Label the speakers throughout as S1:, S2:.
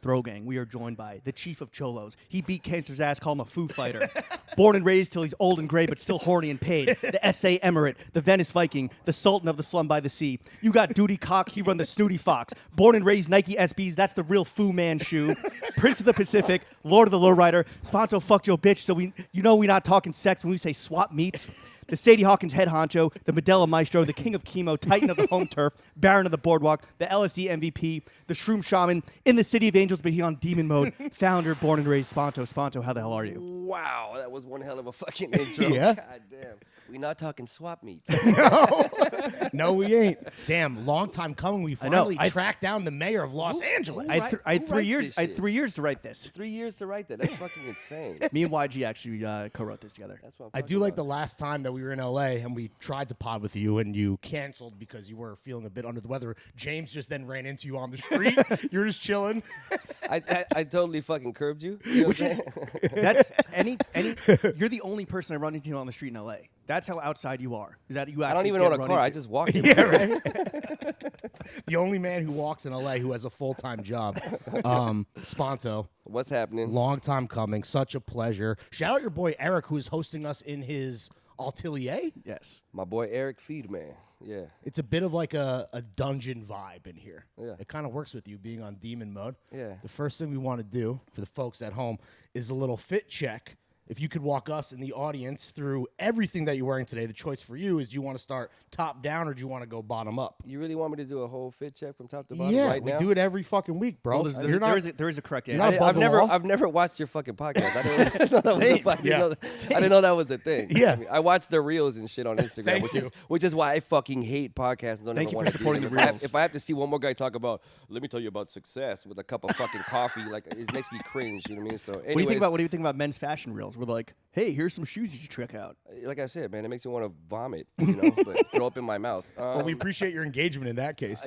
S1: Throw Gang, we are joined by the chief of Cholos. He beat cancer's ass, call him a Foo fighter. Born and raised till he's old and gray, but still horny and paid. The SA Emirate, the Venice Viking, the Sultan of the slum by the sea. You got Duty Cock, he run the Snooty Fox. Born and raised Nike SBs, that's the real Foo Man shoe. Prince of the Pacific, Lord of the Lowrider. Spanto fucked your bitch, so we not talking sex when we say swap meets. The Sadie Hawkins head honcho, the Medela Maestro, the king of chemo, titan of the home turf, baron of the boardwalk, the LSD MVP, the shroom shaman, in the city of angels, but he on demon mode, founder, born and raised Spanto. Spanto, how the hell are you?
S2: Wow, that was one hell of a fucking intro.
S3: Yeah.
S2: God damn. We not talking swap meets.
S3: No, we ain't. Damn, long time coming. We finally tracked down the mayor of Los Angeles.
S1: I had 3 years. I had
S2: shit?
S1: 3 years to write this.
S2: 3 years to write that. That's fucking insane.
S1: Me and YG actually co-wrote this together.
S2: That's what I'm
S3: I
S2: talking
S3: do like
S2: about.
S3: the last time that we were in LA and we tried to pod with you and you canceled because you were feeling a bit under the weather. James just then ran into you on the street. You're just chilling.
S2: I totally fucking curbed you. You know what I'm saying?
S1: That's any. You're the only person I run into on the street in LA. That's how outside you are. Is that you? Actually
S2: I don't even
S1: get
S2: own a
S1: run
S2: car.
S1: into.
S2: I just walk.
S3: Yeah, right. The only man who walks in LA who has a full-time job. Spanto.
S2: What's happening?
S3: Long time coming. Such a pleasure. Shout out your boy Eric, who is hosting us in his atelier.
S1: Yes.
S2: My boy Eric Feedman. Yeah.
S3: It's a bit of like a dungeon vibe in here.
S2: Yeah.
S3: It kind of works with you being on demon mode.
S2: Yeah.
S3: The first thing we want to do for the folks at home is a little fit check. If you could walk us in the audience through everything that you're wearing today, the choice for you is, do you want to start top down or do you want to go bottom up?
S2: You really want me to do a whole fit check from top to bottom
S3: Yeah,
S2: right
S3: we
S2: now?
S3: do it every fucking week, bro.
S1: Well,
S3: You're not-
S1: there is a correct
S3: you're
S1: answer.
S3: not above the law?
S2: I've never watched your fucking podcast. I didn't know that was
S1: Same.
S2: I didn't know that was a thing.
S3: Yeah.
S2: I watch the reels and shit on Instagram,
S3: Thank
S2: which is why I fucking hate podcasts. And don't
S1: Thank
S2: ever
S1: you
S2: wanna
S1: for
S2: do
S1: supporting
S2: them.
S1: the reels.
S2: If I have to see one more guy talk about, let me tell you about success with a cup of fucking coffee, like it makes me cringe. You know what I mean? So,
S1: What do you think about men's fashion reels? We're like, hey, here's some shoes you should check out.
S2: like I said, man, it makes me want to vomit. You know, but throw up in my mouth.
S3: Well, we appreciate your engagement in that case.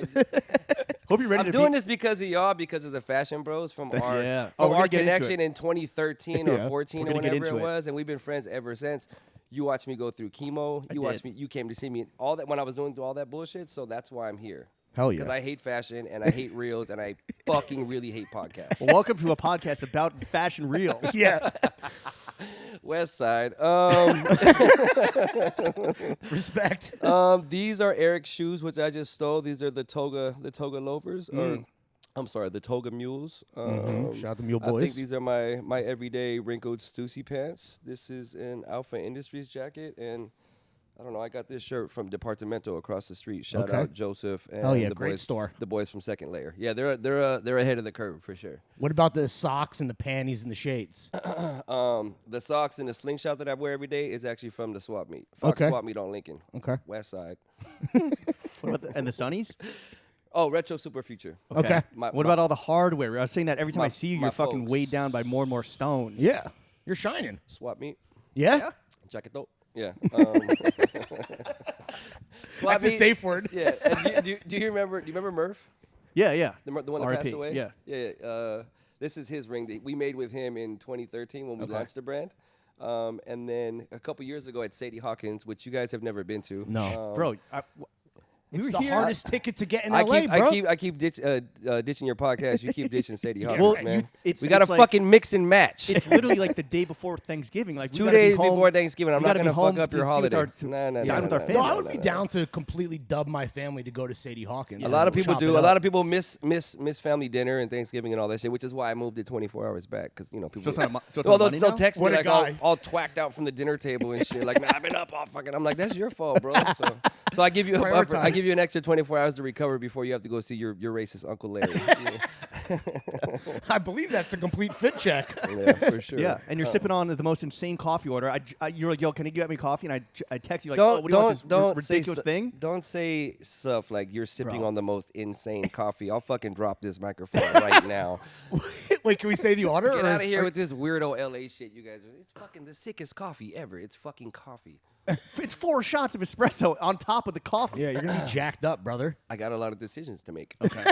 S1: Hope you're ready
S2: I'm
S1: to
S2: doing this because of y'all, because of the fashion bros from our,
S1: yeah.
S2: from
S1: We're
S2: our
S1: gonna get into
S2: connection
S1: it.
S2: in 2013
S3: Yeah.
S2: or 14
S1: We're
S2: or
S1: gonna get
S2: whenever
S1: into
S2: it
S1: it.
S2: was, and we've been friends ever since. You watched me go through chemo. You watched me. You came to see me all that when I was doing all that bullshit. So that's why I'm here.
S3: Hell yeah.
S2: Because I hate fashion and I hate reels and I fucking really hate podcasts.
S1: Well, welcome to a podcast about fashion reels.
S3: Yeah.
S2: West Side.
S3: Respect.
S2: These are Eric's shoes, which I just stole. These are the toga loafers. Or, I'm sorry, the toga mules.
S3: Shout out to Mule
S2: I think
S3: Boys.
S2: these are my everyday wrinkled Stussy pants. This is an Alpha Industries jacket, and I don't know. I got this shirt from Departamento across the street. Shout
S3: Okay.
S2: out Joseph and
S3: Hell yeah,
S2: the
S3: great
S2: boys,
S3: store.
S2: The boys from Second Layer. Yeah, they're ahead of the curve for sure.
S3: What about the socks and the panties and the shades?
S2: The socks and the slingshot that I wear every day is actually from the swap meet. Fox
S3: Okay.
S2: Swap Meet on Lincoln.
S3: Okay.
S2: West Side.
S1: What about and the Sunnies?
S2: Oh, Retro Super Future.
S3: Okay.
S1: What about all the hardware? I was saying that every time I see you,
S2: my
S1: you're fucking
S2: folks.
S1: weighed down by more and more stones.
S3: Yeah. You're shining.
S2: Swap Meet.
S3: Yeah?
S2: Jacket though. Yeah.
S3: That's a safe word.
S2: Yeah. And do you remember Murph?
S1: Yeah, yeah.
S2: The one that
S1: RIP,
S2: passed away?
S1: Yeah.
S2: Yeah. This is his ring that we made with him in 2013 when we launched the brand. And then a couple years ago at Sadie Hawkins, which you guys have never been to.
S3: No.
S1: Bro,
S3: It's
S1: were
S3: the
S1: here.
S3: hardest ticket to get in
S2: I
S3: LA,
S2: keep,
S3: bro.
S2: I keep ditching your podcast. You keep ditching Sadie Hawkins,
S1: Well,
S2: man.
S1: it's-
S2: we got to
S1: it's like-
S2: fucking mix and match.
S1: it's literally like the day before Thanksgiving. Like we
S2: 2
S1: gotta be
S2: days
S1: home-
S2: before Thanksgiving. I'm
S1: we
S2: not
S1: gotta be
S2: going to
S1: home
S2: fuck up
S1: to
S2: your
S1: see with
S2: holiday.
S1: our-
S2: No,
S1: dine with our
S3: No,
S1: family.
S3: I would be down to completely dub my family to go to Sadie Hawkins.
S2: A lot of people
S3: Chop
S2: do.
S3: it
S2: A
S3: up.
S2: lot of people miss family dinner and Thanksgiving and all that shit, which is why I moved it 24 hours back because people.
S1: So it's not a mo- so it's
S2: well,
S1: not Monday
S2: they'll
S1: now?
S2: text
S3: What
S2: me
S3: a
S2: like
S3: guy.
S2: all twacked out from the dinner table and shit. Like, man, I've been up all fucking. I'm like, that's your fault, bro. So I give you a buffer. I
S3: Prioritize.
S2: give you an extra 24 hours to recover before you have to go see your racist Uncle Larry.
S3: I believe that's a complete fit check.
S2: Yeah, for sure.
S1: Yeah, and you're sipping on the most insane coffee order. You're like, yo, can you get me coffee? And I text you like, oh, what do you want, this ridiculous thing?
S2: Don't say stuff like you're sipping
S1: Bro.
S2: on the most insane coffee. I'll fucking drop this microphone right now.
S3: Wait, can we say the order?
S2: Get
S3: or
S2: out of
S3: is-
S2: here
S3: or-
S2: with this weirdo LA shit, you guys. It's fucking the sickest coffee ever. It's fucking coffee.
S1: It's 4 shots of espresso on top of the coffee.
S3: Yeah, you're gonna be jacked up, brother.
S2: I got a lot of decisions to make.
S1: Okay,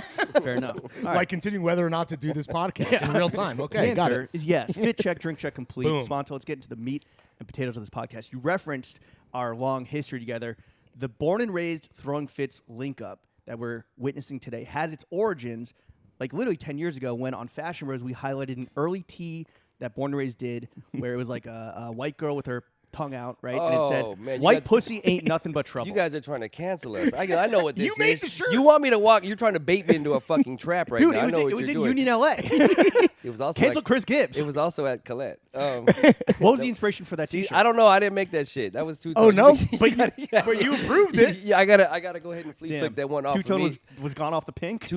S1: fair enough. All right.
S3: Like continuing whether or not to do this podcast in real time. Okay,
S1: The
S3: got
S1: answer
S3: it.
S1: is yes. Fit check, drink check complete.
S3: Boom.
S1: Spanto, let's get into the meat and potatoes of this podcast. You referenced our long history together. The born and raised throwing fits link up that we're witnessing today has its origins like literally 10 years ago when on Fashion Rose we highlighted an early tee that Born and Raised did where it was like a white girl with her tongue out, right? And it said,
S2: man,
S1: white pussy ain't nothing but trouble.
S2: You guys are trying to cancel us. I know what this
S3: You
S2: is.
S3: made the shirt.
S2: You want me to walk? You're trying to bait me into a fucking trap right
S1: Dude,
S2: now.
S1: it was in Union, LA.
S2: It was also
S1: Cancel
S2: at,
S1: Chris Gibbs.
S2: It was also at Colette.
S1: What was the inspiration for that
S2: See,
S1: t-shirt?
S2: I don't know. I didn't make that shit. That was two-tone.
S3: Oh no,
S2: You
S3: but you approved it.
S2: Yeah, I gotta go ahead and flick that one off.
S1: Two-tone
S2: for me.
S1: was gone off the pink.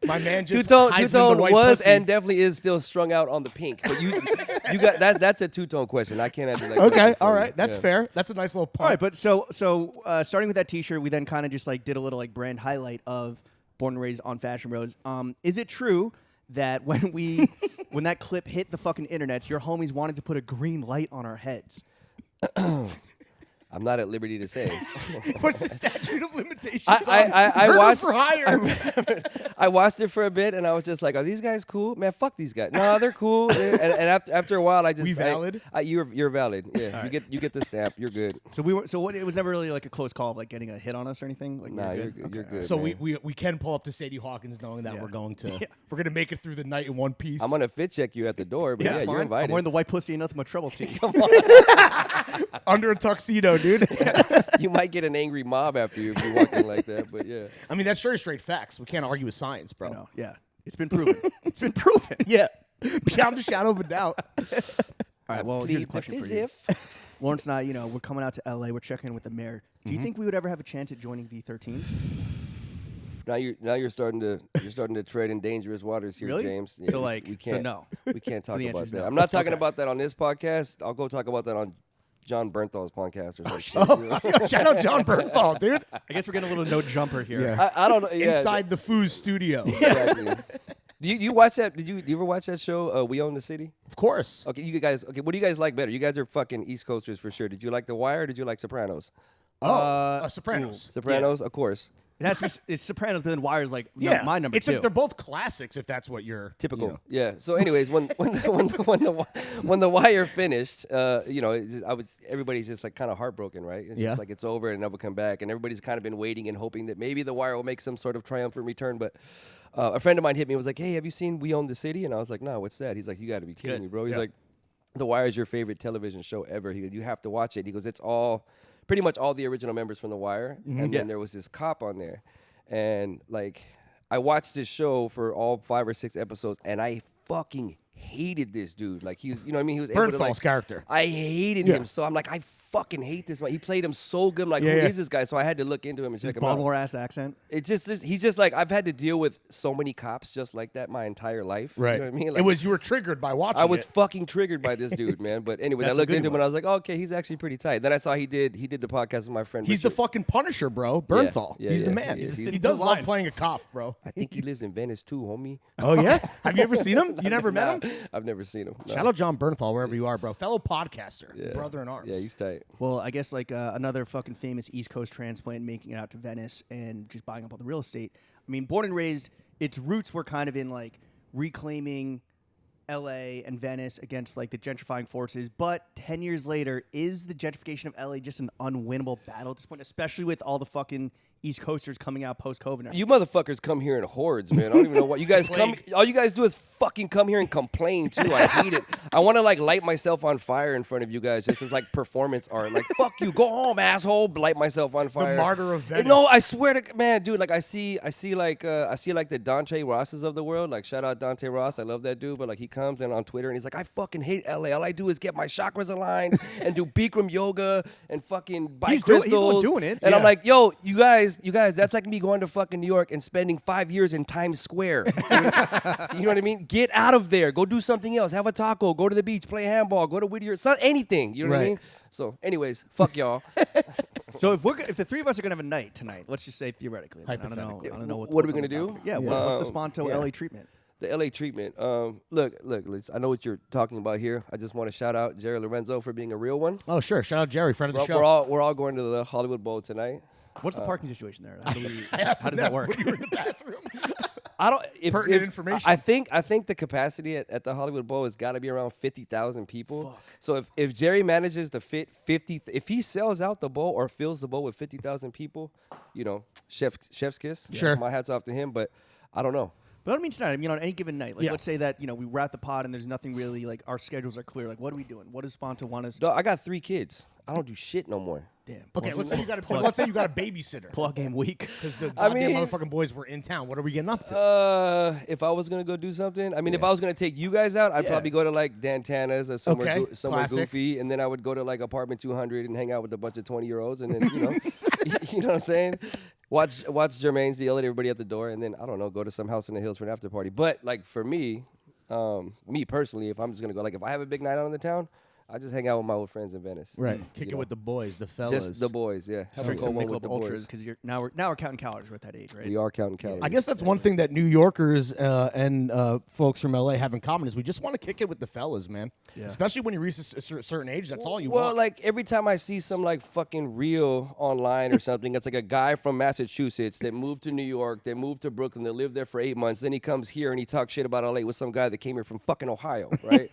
S3: My man just
S2: Two-tone
S3: Heisman'd the white
S2: was
S3: pussy.
S2: and definitely is still strung out on the pink. But you got that. That's a two-tone question. I can't answer that.
S3: Okay,
S2: question for
S3: all
S2: you.
S3: right, that's
S2: Yeah.
S3: fair. That's a nice little pump.
S1: All right, but so starting with that t-shirt, we then kind of just like did a little like brand highlight of Born and Raised on Fashion Rose. Is it true that when that clip hit the fucking internets, your homies wanted to put a green light on our heads?
S2: I'm not at liberty to say.
S3: What's the statute of limitations?
S2: I
S3: Murder
S2: watched
S3: for hire.
S2: I watched it for a bit, and I was just like, "Are these guys cool? Man, fuck these guys. No, they're cool." and after a while, I just
S3: We valid?
S2: You're valid. Yeah, you get the stamp. You're good.
S1: So it was never really like a close call of like getting a hit on us or anything. Like,
S2: Nah,
S1: you're
S2: you're good.
S3: So
S2: man.
S3: we can pull up to Sadie Hawkins knowing that
S1: Yeah.
S3: we're gonna make it through the night in one piece.
S2: I'm gonna fit check you at the door, but
S1: Yeah,
S2: yeah,
S1: it's
S2: you're
S1: fine.
S2: invited.
S1: I'm wearing the white pussy and nothing but trouble tee.
S3: under a tuxedo, dude.
S2: You might get an angry mob after you if you're walking like that, but yeah.
S3: I mean, that's straight facts. We can't argue with science, bro.
S1: No, yeah, it's been proven. It's been proven.
S3: Yeah, beyond a shadow of a doubt.
S1: All right, well, here's a
S2: Plead the
S1: question for you.
S2: fifth.
S1: Lawrence and I, we're coming out to LA. We're checking in with the mayor. Do you think we would ever have a chance at joining V13?
S2: Now you're starting to tread in dangerous waters here,
S1: Really?
S2: James.
S1: So, like,
S2: we
S1: so
S2: can't,
S1: no.
S2: we can't
S1: So
S2: talk
S1: the answer
S2: about
S1: is
S2: that.
S1: no.
S2: I'm not talking
S1: Okay.
S2: about that on this podcast. I'll go talk about that on John Bernthal's podcast or something.
S3: Shout out John Bernthal, dude.
S1: I guess we're getting a little no jumper here.
S3: Yeah.
S2: I don't know. Yeah,
S3: Inside the Foos studio.
S2: exactly. Do you watch that? Did you ever watch that show? We Own the City.
S3: Of course.
S2: Okay, you guys. Okay, what do you guys like better? You guys are fucking East Coasters for sure. Did you like The Wire? Or did you like Sopranos?
S3: Sopranos.
S2: Sopranos, of course.
S1: It has to be it's Sopranos, but then Wire's like
S3: Yeah,
S1: my number
S3: it's
S1: two.
S3: they're both classics. If that's what you're
S2: Typical.
S3: you know.
S2: Yeah. So, anyways, when the Wire finished, everybody's just like kind of heartbroken, right? It's
S3: Yeah.
S2: just like it's over and never come back, and everybody's kind of been waiting and hoping that maybe the Wire will make some sort of triumphant return. But a friend of mine hit me and was like, "Hey, have you seen We Own the City?" And I was like, "No, what's that?" He's like, "You got to be kidding
S1: good.
S2: me, bro." He's
S3: Yeah.
S2: like, "The Wire is your favorite television show ever." He goes, "You have to watch it." He goes, "It's all pretty much all the original members from The Wire, and then there was this cop on there." And like, I watched this show for all 5 or 6 episodes, and I fucking hated this dude. Like, he was, you know what I mean? He was able to,
S3: Bernthal's character.
S2: I hated
S3: Yeah.
S2: him. So I'm like, I fucking hate this man. He played him so good. I'm like,
S3: Yeah,
S2: who
S3: yeah.
S2: is this guy? So I had to look into him and
S1: His
S2: check him out.
S1: Baltimore ass accent.
S2: It's just he's just like, I've had to deal with so many cops just like that my entire life.
S3: Right.
S2: You know what I mean? Like,
S3: You were triggered by watching
S2: I was
S3: it.
S2: fucking triggered by this dude, man. But anyway, I
S1: That's
S2: looked
S1: how good
S2: into
S1: he
S2: him and I
S1: was.
S2: was like, oh, okay, he's actually pretty tight. Then I saw he did the podcast with my friend.
S3: He's the
S2: Richard.
S3: fucking Punisher, bro. Bernthal.
S2: Yeah,
S3: He's the
S2: yeah,
S3: man.
S2: he is.
S3: He
S2: He's
S3: does
S1: the
S3: love
S1: line.
S3: playing a cop, bro.
S2: I think he lives in Venice too, homie.
S3: Oh yeah? Have you ever seen him? You never met him?
S2: I've never seen him. No.
S3: Shout out John Bernthal wherever you are, bro. Fellow podcaster,
S2: Yeah.
S3: brother in arms.
S2: Yeah, he's tight.
S1: Well, I guess like another fucking famous East Coast transplant making it out to Venice and just buying up all the real estate. I mean, Born and Raised, its roots were kind of in like reclaiming LA and Venice against like the gentrifying forces. But 10 years later, is the gentrification of LA just an unwinnable battle at this point, especially with all the fucking East Coasters coming out post-COVID?
S2: You motherfuckers come here in hordes, man. I don't even know what you guys come. All you guys do is fucking come here and complain too. I hate it. I want to like light myself on fire in front of you guys, just as like performance art. Like fuck you, go home, asshole. Light myself on fire.
S3: martyr of Venice.
S2: No, I swear to man, dude. Like I see like the Dante Rosses of the world. Like shout out Dante Ross. I love that dude. But like he comes in on Twitter and he's like, I fucking hate LA. All I do is get my chakras aligned and do Bikram yoga and fucking buy
S1: He's the
S2: crystals.
S1: one doing it.
S2: And I'm
S3: Yeah.
S2: like, yo, you guys, that's like me going to fucking New York and spending 5 years in Times Square. You know what I mean? Get out of there. Go do something else. Have a taco. Go to the beach. Play handball. Go to Whittier. Anything. You know what I
S3: Right.
S2: mean? So, anyways, fuck y'all.
S1: So if the three of us are gonna have a night tonight, let's just say theoretically. I don't know.
S3: Hypothetically.
S1: I don't know
S2: What are
S1: what's
S2: we
S1: on
S2: gonna
S1: the
S2: do?
S1: docket. Yeah.
S3: Yeah.
S1: What's the Spanto
S3: yeah.
S1: LA treatment?
S2: The LA treatment. Look, Liz, I know what you're talking about here. I just want to shout out Jerry Lorenzo for being a real one.
S3: Oh, sure. Shout out Jerry, friend of the show.
S2: We're all going to the Hollywood Bowl tonight.
S1: What's the parking situation there? How does
S3: I asked
S1: that
S3: him
S1: work?
S3: when you were in the bathroom.
S2: I don't.
S3: Pertinent information.
S2: I think the capacity at the Hollywood Bowl has got to be around 50,000 people.
S1: Fuck.
S2: So if Jerry manages to fit 50, if he sells out the bowl or fills the bowl with 50,000 people, chef's kiss.
S3: Sure.
S2: My hat's off to him. But I don't know.
S1: But I don't mean tonight. I mean on any given night. Like
S3: Yeah.
S1: let's say that we wrap the pod and there's nothing really like our schedules are clear. Like what are we doing? What does Spanto want us?
S2: Dog, I got 3 kids. I don't do shit no more.
S1: Damn.
S3: Okay, let's say you got a babysitter.
S1: Plug game week.
S3: Because the
S2: I
S3: goddamn
S2: mean-
S3: motherfucking boys were in town. What are we getting up to?
S2: If I was gonna go do something, I mean, if I was gonna take you guys out, I'd
S1: Yeah.
S2: probably go to like Dan Tana's or somewhere,
S3: Okay,
S2: somewhere
S3: classic.
S2: goofy, and then I would go to like apartment 200 and hang out with a bunch of 20-year-olds, and then you know what I'm saying? Watch Jermaine's, yell at everybody at the door, and then I don't know, go to some house in the hills for an after party. But like for me, me personally, if I'm just gonna go, like if I have a big night out in the town, I just hang out with my old friends in Venice.
S3: Right. Kick it with the boys, the fellas.
S2: Just the boys, yeah. Have a
S1: Drink some
S2: cold one
S1: Michelob
S2: with the
S1: Ultras
S2: boys.
S1: because now we're counting calories. We're at that age, right?
S2: We are counting calories.
S3: I guess that's one thing that New Yorkers and folks from LA have in common is we just want to kick it with the fellas, man.
S1: Yeah.
S3: Especially when you reach a certain age, that's all you
S2: Well,
S3: want.
S2: like every time I see some like fucking reel online or something, it's like a guy from Massachusetts that moved to New York, that moved to Brooklyn, that lived there for 8 months. Then he comes here and he talks shit about LA with some guy that came here from fucking Ohio, right?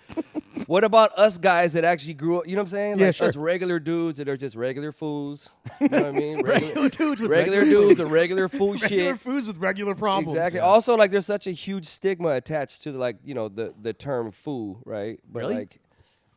S2: What about us guys that actually grew up? You know what I'm saying?
S3: Yeah,
S2: Like
S3: sure.
S2: us regular dudes that are just regular fools. You know what I mean?
S1: Regular dudes with
S2: regular dudes or regular fool
S3: regular
S2: shit.
S3: foods with regular problems.
S2: Exactly. Also, like, there's such a huge stigma attached to the term "foo," right? But
S1: Really?
S2: like,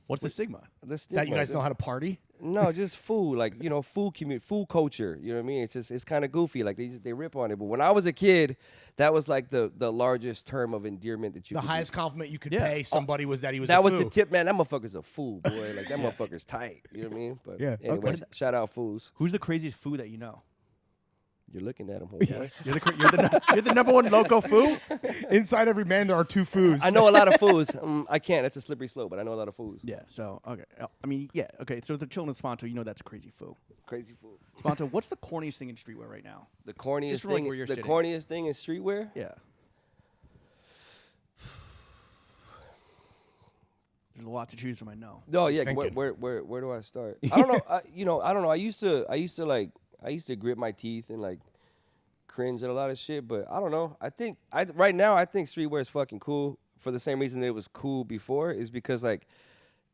S1: What's the stigma?
S2: the stigma.
S3: That you guys know how to party?
S2: No, just food, like food community, food culture. You know what I mean? It's kind of goofy. Like they rip on it. But when I was a kid, that was like the largest term of endearment that you.
S3: The
S2: could
S3: highest compliment you could
S1: Yeah.
S3: pay somebody was that he was
S2: That
S3: a
S2: was
S3: foo.
S2: the tip, man. That motherfucker's a fool, boy. Like that motherfucker's tight. You know what I mean? But
S3: Yeah,
S2: anyway,
S3: okay.
S2: shout out fools.
S1: Who's the craziest food that you know?
S2: You're looking at him, homeboy.
S1: You're the number one loco foo?
S3: Inside every man, there are two foos.
S2: I know a lot of fools. I can't. It's a slippery slope, but I know a lot of fools.
S1: Yeah. So okay. I mean, yeah. Okay. So the children of Spanto, that's a crazy foo.
S2: Crazy fool.
S1: Spanto, what's the corniest thing in streetwear right now?
S2: The corniest
S1: Just from, like,
S2: thing.
S1: where you're
S2: The
S1: sitting.
S2: corniest thing is streetwear.
S1: Yeah. There's a lot to choose from. I know.
S2: Oh
S3: Just
S2: yeah.
S3: thinking.
S2: Where do I start? I don't know. I don't know. I used to grit my teeth and like cringe at a lot of shit, but I don't know. Right now I think streetwear is fucking cool for the same reason that it was cool before, is because like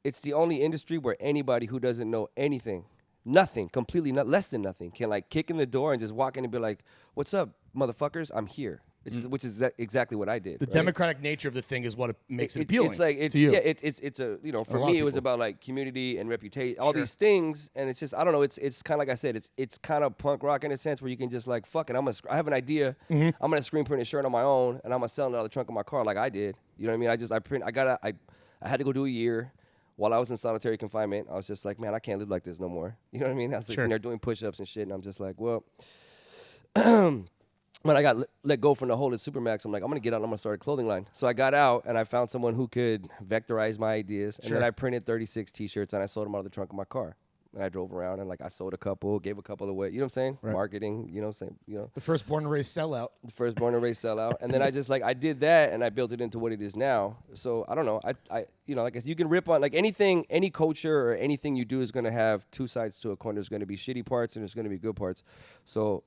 S2: it's the only industry where anybody who doesn't know anything, nothing, completely less than nothing, can like kick in the door and just walk in and be like, "What's up, motherfuckers? I'm here." Which is exactly what I did.
S3: The
S2: right?
S3: democratic nature of the thing is what makes it appealing
S2: It's like
S3: to you.
S2: yeah, it's a for
S3: A lot
S2: me
S3: of
S2: it was
S3: people.
S2: about like community and reputation, all
S3: Sure.
S2: these things, and it's just I don't know. It's kind of like I said, it's kind of punk rock in a sense where you can just like fuck it. I have an idea.
S3: Mm-hmm.
S2: I'm gonna screen print a shirt on my own, and I'm gonna sell it out of the trunk of my car like I did. You know what I mean? I had to go do a year. While I was in solitary confinement, I was just like, man, I can't live like this no more. You know what I mean? I was like,
S3: Sure.
S2: sitting there doing push-ups and shit, and I'm just like, well. When I got let go from the hold at Supermax, I'm like, I'm going to get out and I'm going to start a clothing line. So I got out and I found someone who could vectorize my ideas. And
S3: Sure.
S2: then I printed 36 T-shirts and I sold them out of the trunk of my car. And I drove around and like I sold a couple, gave a couple away. You know what I'm saying?
S3: Right.
S2: Marketing, you know what I'm saying?
S3: The first born and raised sellout.
S2: The first born and raised sellout. And then I just like, I did that and I built it into what it is now. So I don't know. I like you can rip on like anything, any culture or anything you do is going to have two sides to a coin. There's going to be shitty parts and there's going to be good parts. So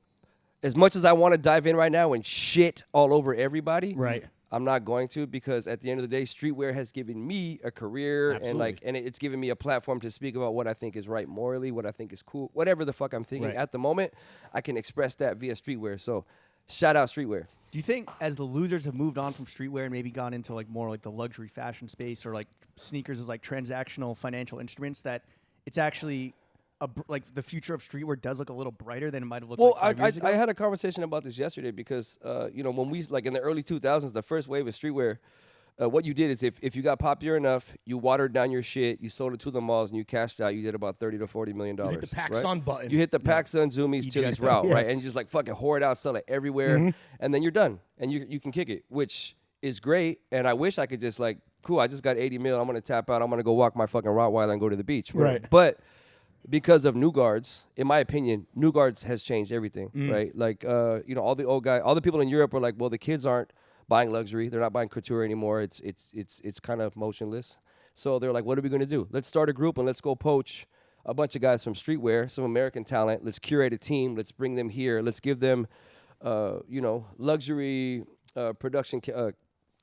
S2: as much as I want to dive in right now and shit all over everybody,
S3: Right.
S2: I'm not going to, because at the end of the day, streetwear has given me a career
S3: Absolutely.
S2: and it's given me a platform to speak about what I think is right morally, what I think is cool, whatever the fuck I'm thinking
S3: Right.
S2: at the moment. I can express that via streetwear. So shout out streetwear.
S1: Do you think as the losers have moved on from streetwear and maybe gone into like more like the luxury fashion space or like sneakers as like transactional financial instruments, that it's actually like the future of streetwear does look a little brighter than it might have looked like 5 years ago?
S2: I had a conversation about this yesterday because, when we, like in the early 2000s, the first wave of streetwear, what you did is if you got popular enough, you watered down your shit, you sold it to the malls, and you cashed out, you did about $30 to $40 million.
S3: You hit the
S2: right?
S3: PacSun button.
S2: You hit the PacSun, Zoomies, Tilly's
S1: Ejected.
S2: route,
S3: Yeah.
S2: right? And you just like fucking whore it out, sell it everywhere, and then you're done. And you can kick it, which is great. And I wish I could just like, cool, I just got 80 mil, I'm going to tap out, I'm going to go walk my fucking Rottweiler and go to the beach.
S3: Right.
S2: But because of New Guards, in my opinion, New Guards has changed everything, right? Like, all the old guys, all the people in Europe were like, well, the kids aren't buying luxury. They're not buying couture anymore. It's kind of motionless. So they're like, what are we going to do? Let's start a group and let's go poach a bunch of guys from streetwear, some American talent. Let's curate a team. Let's bring them here. Let's give them, luxury production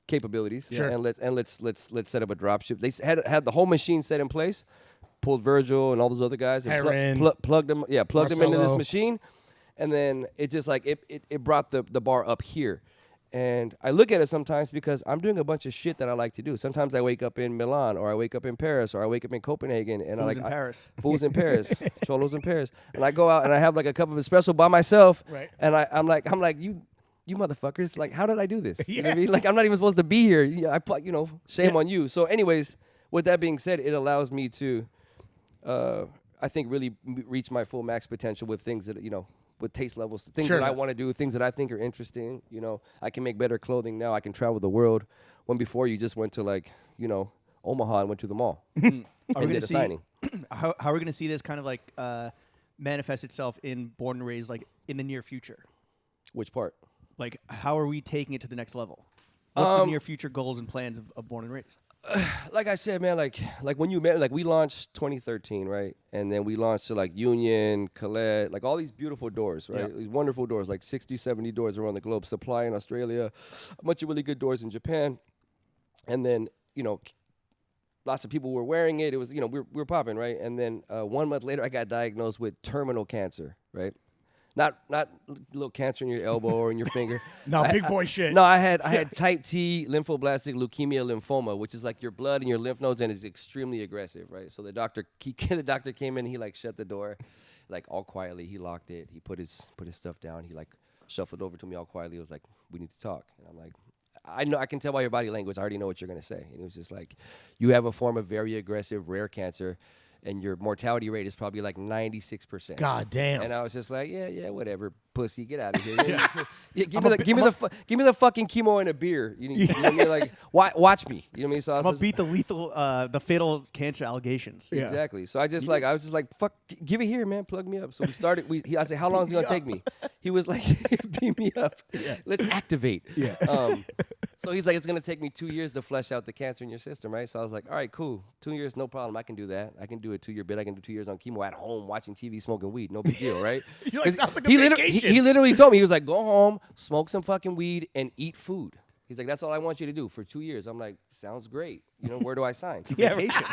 S2: capabilities.
S3: Sure.
S2: And let's set up a drop ship. They had the whole machine set in place. Pulled Virgil and all those other guys and plugged them. Yeah, plugged them into this machine, and then it's just like it brought the bar up here. And I look at it sometimes because I'm doing a bunch of shit that I like to do. Sometimes I wake up in Milan, or I wake up in Paris, or I wake up in Copenhagen, and
S1: Foos in Paris.
S2: Foos in Paris, Cholos in Paris, and I go out and I have like a cup of espresso by myself,
S3: right.
S2: And I'm like you motherfuckers, like how did I do this? You know what I mean? Like I'm not even supposed to be here. Shame on you. So anyways, with that being said, it allows me to, I think, really reach my full max potential with things that with taste levels, things that I want to do, things that I think are interesting. I can make better clothing now. I can travel the world. When before you just went to Omaha and went to the mall and did a signing.
S1: How are we going to see this kind of like manifest itself in Born and Raised, like in the near future?
S2: Which part?
S1: Like, how are we taking it to the next level? What's the near future goals and plans of Born and Raised?
S2: Like I said, man, like when you met, like we launched 2013, right? And then we launched to like Union, Colette, like all these beautiful doors, right?
S1: Yeah.
S2: These wonderful doors, like 60, 70 doors around the globe, supply in Australia, a bunch of really good doors in Japan. And then, lots of people were wearing it. It was, we were popping, right? And then 1 month later, I got diagnosed with terminal cancer, right? Not little cancer in your elbow or in your finger.
S3: No, big boy shit.
S2: No, I had type T lymphoblastic leukemia lymphoma, which is like your blood and your lymph nodes, and it's extremely aggressive, right? So the doctor came in, he like shut the door, like all quietly, he locked it, he put his stuff down, he like shuffled over to me all quietly. He was like, "We need to talk," and I'm like, I know, I can tell by your body language, I already know what you're gonna say. And it was just like, you have a form of very aggressive rare cancer, and your mortality rate is probably like 96%.
S3: God damn.
S2: And I was just like, yeah, whatever, pussy, get out of here. Give me the fucking chemo and a beer. You know what I mean? Like, watch me. You know what I mean? So
S1: I'm gonna beat the fatal cancer allegations.
S3: Yeah.
S2: Exactly. So I was just like, fuck, give it here, man, plug me up. So we started. I said, how long is it gonna take me? He was like, beam me up. Yeah. Let's activate.
S3: Yeah.
S2: So he's like, it's gonna take me 2 years to flesh out the cancer in your system, right? So I was like, all right, cool, 2 years, no problem. I can do that. I can do a 2-year bid. I can do 2 years on chemo at home, watching TV, smoking weed. No big deal, right?
S3: You're like, sounds like a
S2: he
S3: vacation.
S2: he literally told me, he was like, go home, smoke some fucking weed, and eat food. He's like, that's all I want you to do for 2 years. I'm like, sounds great. Where do I sign?
S1: Vacation.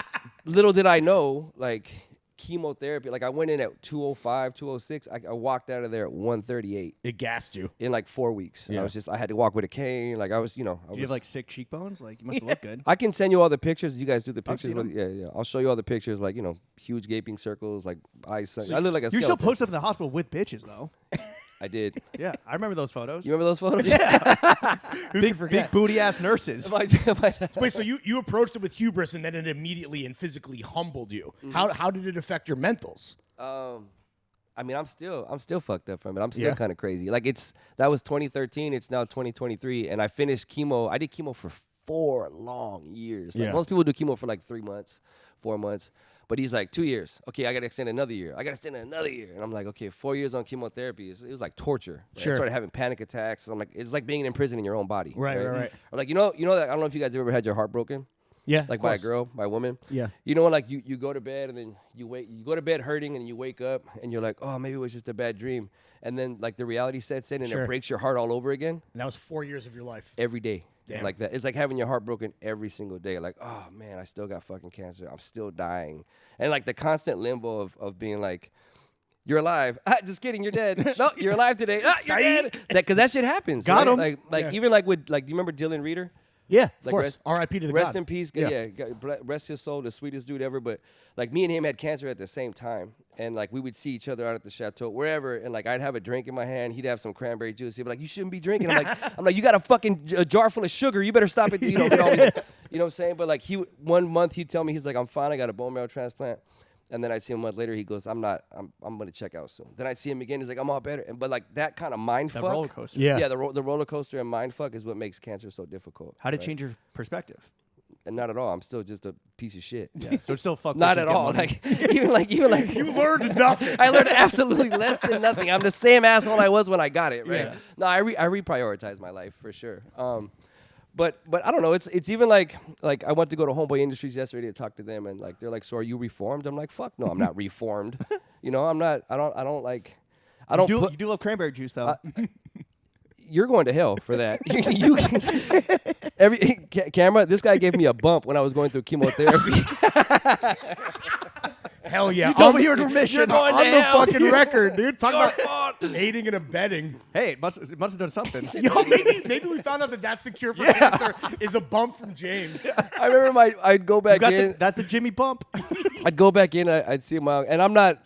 S2: Little did I know, like, chemotherapy, like I went in at 205, 206. I walked out of there at 138.
S3: It gassed you.
S2: In like 4 weeks.
S3: Yeah.
S2: I had to walk with a cane. Like I was,
S1: Do you have like sick cheekbones? Like you must have looked good.
S2: I can send you all the pictures. You guys do the pictures.
S1: seen them.
S2: Yeah. I'll show you all the pictures, like, huge gaping circles, like eyes. I look like a
S1: You're
S2: skeleton.
S1: still posted up in the hospital with bitches though.
S2: I did.
S1: Yeah, I remember those photos.
S2: You remember those photos?
S1: Big booty ass nurses.
S3: Wait, so you approached it with hubris, and then it immediately and physically humbled you.
S2: Mm-hmm.
S3: How did it affect your mentals?
S2: I mean, I'm still fucked up from it. I'm still
S3: Yeah.
S2: kind of crazy. Like that was 2013. It's now 2023, and I finished chemo. I did chemo for 4 long years. Like
S3: Yeah.
S2: most people do chemo for like 3 months, 4 months. But he's like 2 years. Okay, I got to extend another year. I got to extend another year. And I'm like, okay, 4 years on chemotherapy. It was like torture. Right?
S3: Sure.
S2: I started having panic attacks. I'm like, it's like being in prison in your own body.
S3: Right.
S2: Or like, that, I don't know if you guys ever had your heart broken.
S3: Yeah,
S2: Like by a girl, by a woman.
S3: Yeah.
S2: When like you go to bed and then you go to bed hurting and you wake up and you're like, oh, maybe it was just a bad dream. And then like the reality sets in and
S3: Sure.
S2: it breaks your heart all over again.
S3: And that was 4 years of your life.
S2: Every day.
S3: Damn.
S2: Like that. It's like having your heart broken every single day. Like, oh man, I still got fucking cancer. I'm still dying. And like the constant limbo of being like, you're alive. Just kidding, you're dead. No, you're alive today. You're dead. Because that shit happens.
S1: Got him.
S2: Like
S3: Yeah.
S2: even like with like, do you remember Dylan Reeder?
S3: Yeah, of
S2: Like
S3: course. R.I.P. to the
S2: rest
S3: God.
S2: in peace.
S3: Yeah.
S2: Rest his soul, the sweetest dude ever. But like me and him had cancer at the same time, and like we would see each other out at the chateau, wherever, and like I'd have a drink in my hand, he'd have some cranberry juice. He'd be like, "You shouldn't be drinking." I'm like, "You got a fucking jar full of sugar. You better stop it." You know what I'm saying? But like 1 month he'd tell me, he's like, "I'm fine. I got a bone marrow transplant." And then I'd see him a month later. He goes, I'm going to check out soon. Then I'd see him again. He's like, I'm all better. But like that kind of mind
S1: That
S2: fuck.
S1: roller coaster.
S3: Yeah.
S2: Yeah, the roller coaster and mind fuck is what makes cancer so difficult.
S1: How did it
S2: right?
S1: change your perspective?
S2: And not at all. I'm still just a piece of shit.
S1: Yeah. So it's still fuck.
S2: Not
S1: bitches,
S2: at
S1: get
S2: all.
S1: money.
S2: Like even like
S3: You learned nothing.
S2: I learned absolutely less than nothing. I'm the same asshole I was when I got it. Right?
S3: Yeah.
S2: No, I reprioritize my life for sure. But I don't know. It's even like I went to go to Homeboy Industries yesterday to talk to them, and like they're like, "So are you reformed?" I'm like, "Fuck no, I'm not reformed." I'm not. I don't like. I don't.
S1: You do love cranberry juice though.
S2: you're going to hell for that. Camera, this guy gave me a bump when I was going through chemotherapy.
S3: Hell yeah.
S1: You told me you were in remission.
S3: You're going on the fucking record, dude. Talk
S2: Your
S3: about
S2: fault.
S3: aiding and abetting.
S1: Hey, it must have done something.
S3: Yo, maybe we found out that that's the cure for cancer is a bump from James.
S2: I remember I'd go back in.
S1: That's the Jimmy bump.
S2: I'd go back in. I'd see my, and I'm not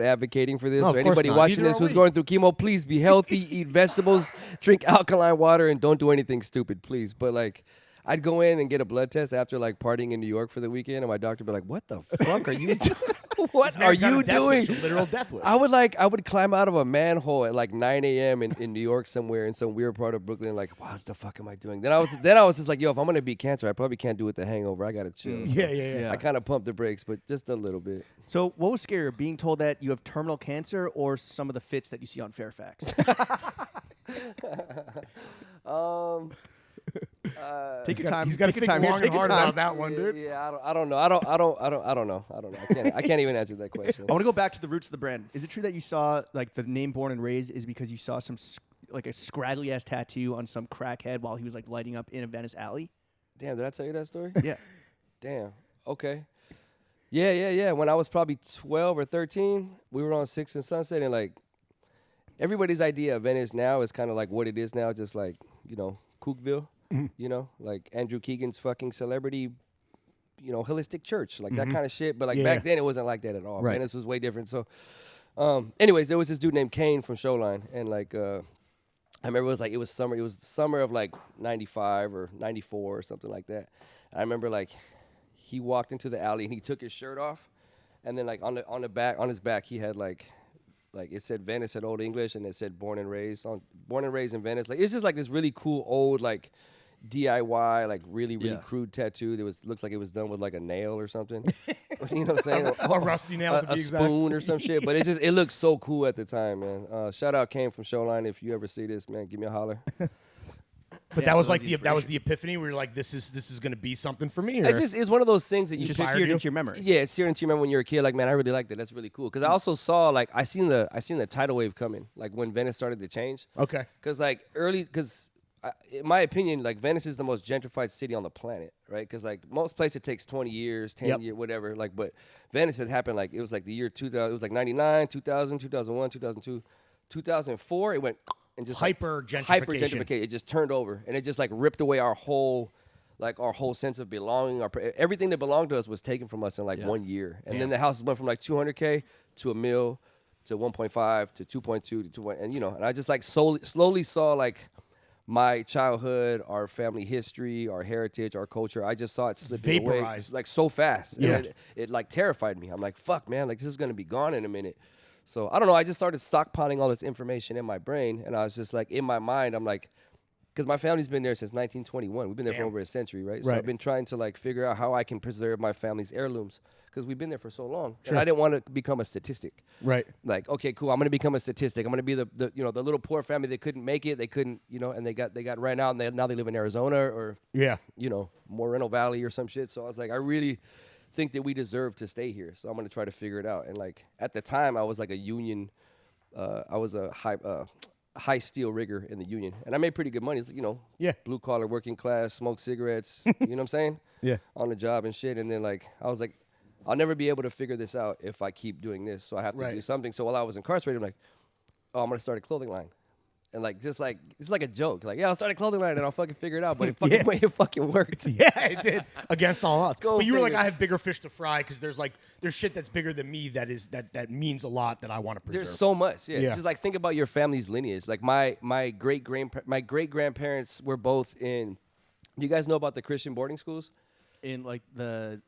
S2: advocating for this.
S3: No,
S2: or
S3: of course
S2: anybody
S3: not.
S2: watching
S3: Neither
S2: this
S3: are
S2: who's
S3: we.
S2: going through chemo. Please be healthy, eat vegetables, drink alkaline water, and don't do anything stupid, please. But like, I'd go in and get a blood test after like partying in New York for the weekend, and my doctor would be like, "What the fuck are you doing? What are you doing?"
S3: Literal death wish.
S2: I would climb out of a manhole at like 9 a.m. in New York somewhere in some weird part of Brooklyn. Like, what the fuck am I doing? Then I was just like, yo, if I'm gonna beat cancer, I probably can't do it the hangover. I gotta chill.
S3: Yeah.
S2: I kind of pumped the brakes, but just a little bit.
S1: So, what was scarier, being told that you have terminal cancer or some of the fits that you see on Fairfax? Take your time.
S3: He's got to
S1: Take your
S3: think
S1: time here.
S3: long
S1: Take
S3: and
S1: your
S3: hard
S1: time.
S3: about that one, dude.
S2: Yeah, I don't know. I don't know. I can't even answer that question.
S1: I want to go back to the roots of the brand. Is it true that you saw like the name Born and Raised is because you saw some like a scraggly ass tattoo on some crackhead while he was like lighting up in a Venice alley?
S2: Damn, did I tell you that story?
S1: Yeah.
S2: Damn. Okay. Yeah. When I was probably 12 or 13, we were on 6th and Sunset, and like everybody's idea of Venice now is kind of like what it is now, just like, you know, Cookville, you know, like Andrew Keegan's fucking celebrity, you know, holistic church, like that kind of shit. But like back then, it wasn't like that at all.
S3: Right.
S2: Venice was way different. So, anyways, there was this dude named Kane from Showline, and like, I remember it was the summer of like 95 or 94 or something like that. I remember like he walked into the alley and he took his shirt off, and then like on his back he had like it said Venice at Old English, and it said born and raised in Venice. Like it's just like this really cool old like DIY, like really crude tattoo that looks like it was done with like a nail or something. You know what I'm saying?
S3: A rusty nail to be
S2: a
S3: exact.
S2: spoon or some shit. But it looked so cool at the time, man. Shout out Kane from Showline. If you ever see this, man, give me a holler.
S3: But that was like that was the epiphany where you're like, this is gonna be something for me. Or?
S2: It's one of those things that you
S1: Just
S3: Inspired
S1: seared
S3: you?
S1: into your memory.
S2: Yeah, it's seared into your memory when you're a kid. Like, man, I really like that. That's really cool. Because I also saw like I seen the tidal wave coming. Like when Venice started to change.
S3: Okay.
S2: Because like in my opinion, like Venice is the most gentrified city on the planet, right? Because like most places it takes 20 years, 10 years, whatever. Like, but Venice had happened like it was like the year 2000. It was like 99, 2000, 2001, 2002, 2004. It went and just
S3: Hyper gentrification.
S2: It just turned over and it just like ripped away our whole sense of belonging. Everything that belonged to us was taken from us in like 1 year. And then the houses went from like $200K to $1 million to 1.5 to 2.2 to 2. And you know, and I just like slowly saw like my childhood, our family history, our heritage, our culture. I just saw it slipping away like so fast.
S3: Yeah.
S2: And it like terrified me. I'm like, fuck, man, like this is gonna be gone in a minute. So I don't know. I just started stockpiling all this information in my brain, and I was just like, in my mind, I'm like, because my family's been there since 1921. We've been there for over a century, right? So I've been trying to like figure out how I can preserve my family's heirlooms because we've been there for so long, and I didn't want to become a statistic.
S3: Right.
S2: Like, okay, cool. I'm gonna become a statistic. I'm gonna be the the little poor family that couldn't make it. They couldn't, and they got ran out, and now they live in Arizona or Moreno Valley or some shit. So I was like, I really think that we deserve to stay here, so I'm gonna try to figure it out. And like at the time, I was like a union, I was a high steel rigger in the union, and I made pretty good money. It's blue collar, working class, smoke cigarettes. You know what I'm saying?
S3: Yeah.
S2: On the job and shit. And then like I was like, I'll never be able to figure this out if I keep doing this. So I have to do something. So while I was incarcerated, I'm like, oh, I'm gonna start a clothing line. And like, just like, it's like a joke. Like, yeah, I'll start a clothing line and I'll fucking figure it out. But it fucking worked.
S3: Yeah, it did. Against all odds.
S2: Go
S3: But you were like,
S2: figure.
S3: I have bigger fish to fry because there's shit that's bigger than me that means a lot that I want to preserve.
S2: There's so much. Yeah.
S3: Yeah.
S2: Just like think about your family's lineage. Like my great grandparents were both in. Do you guys know about the Christian boarding schools?
S1: In like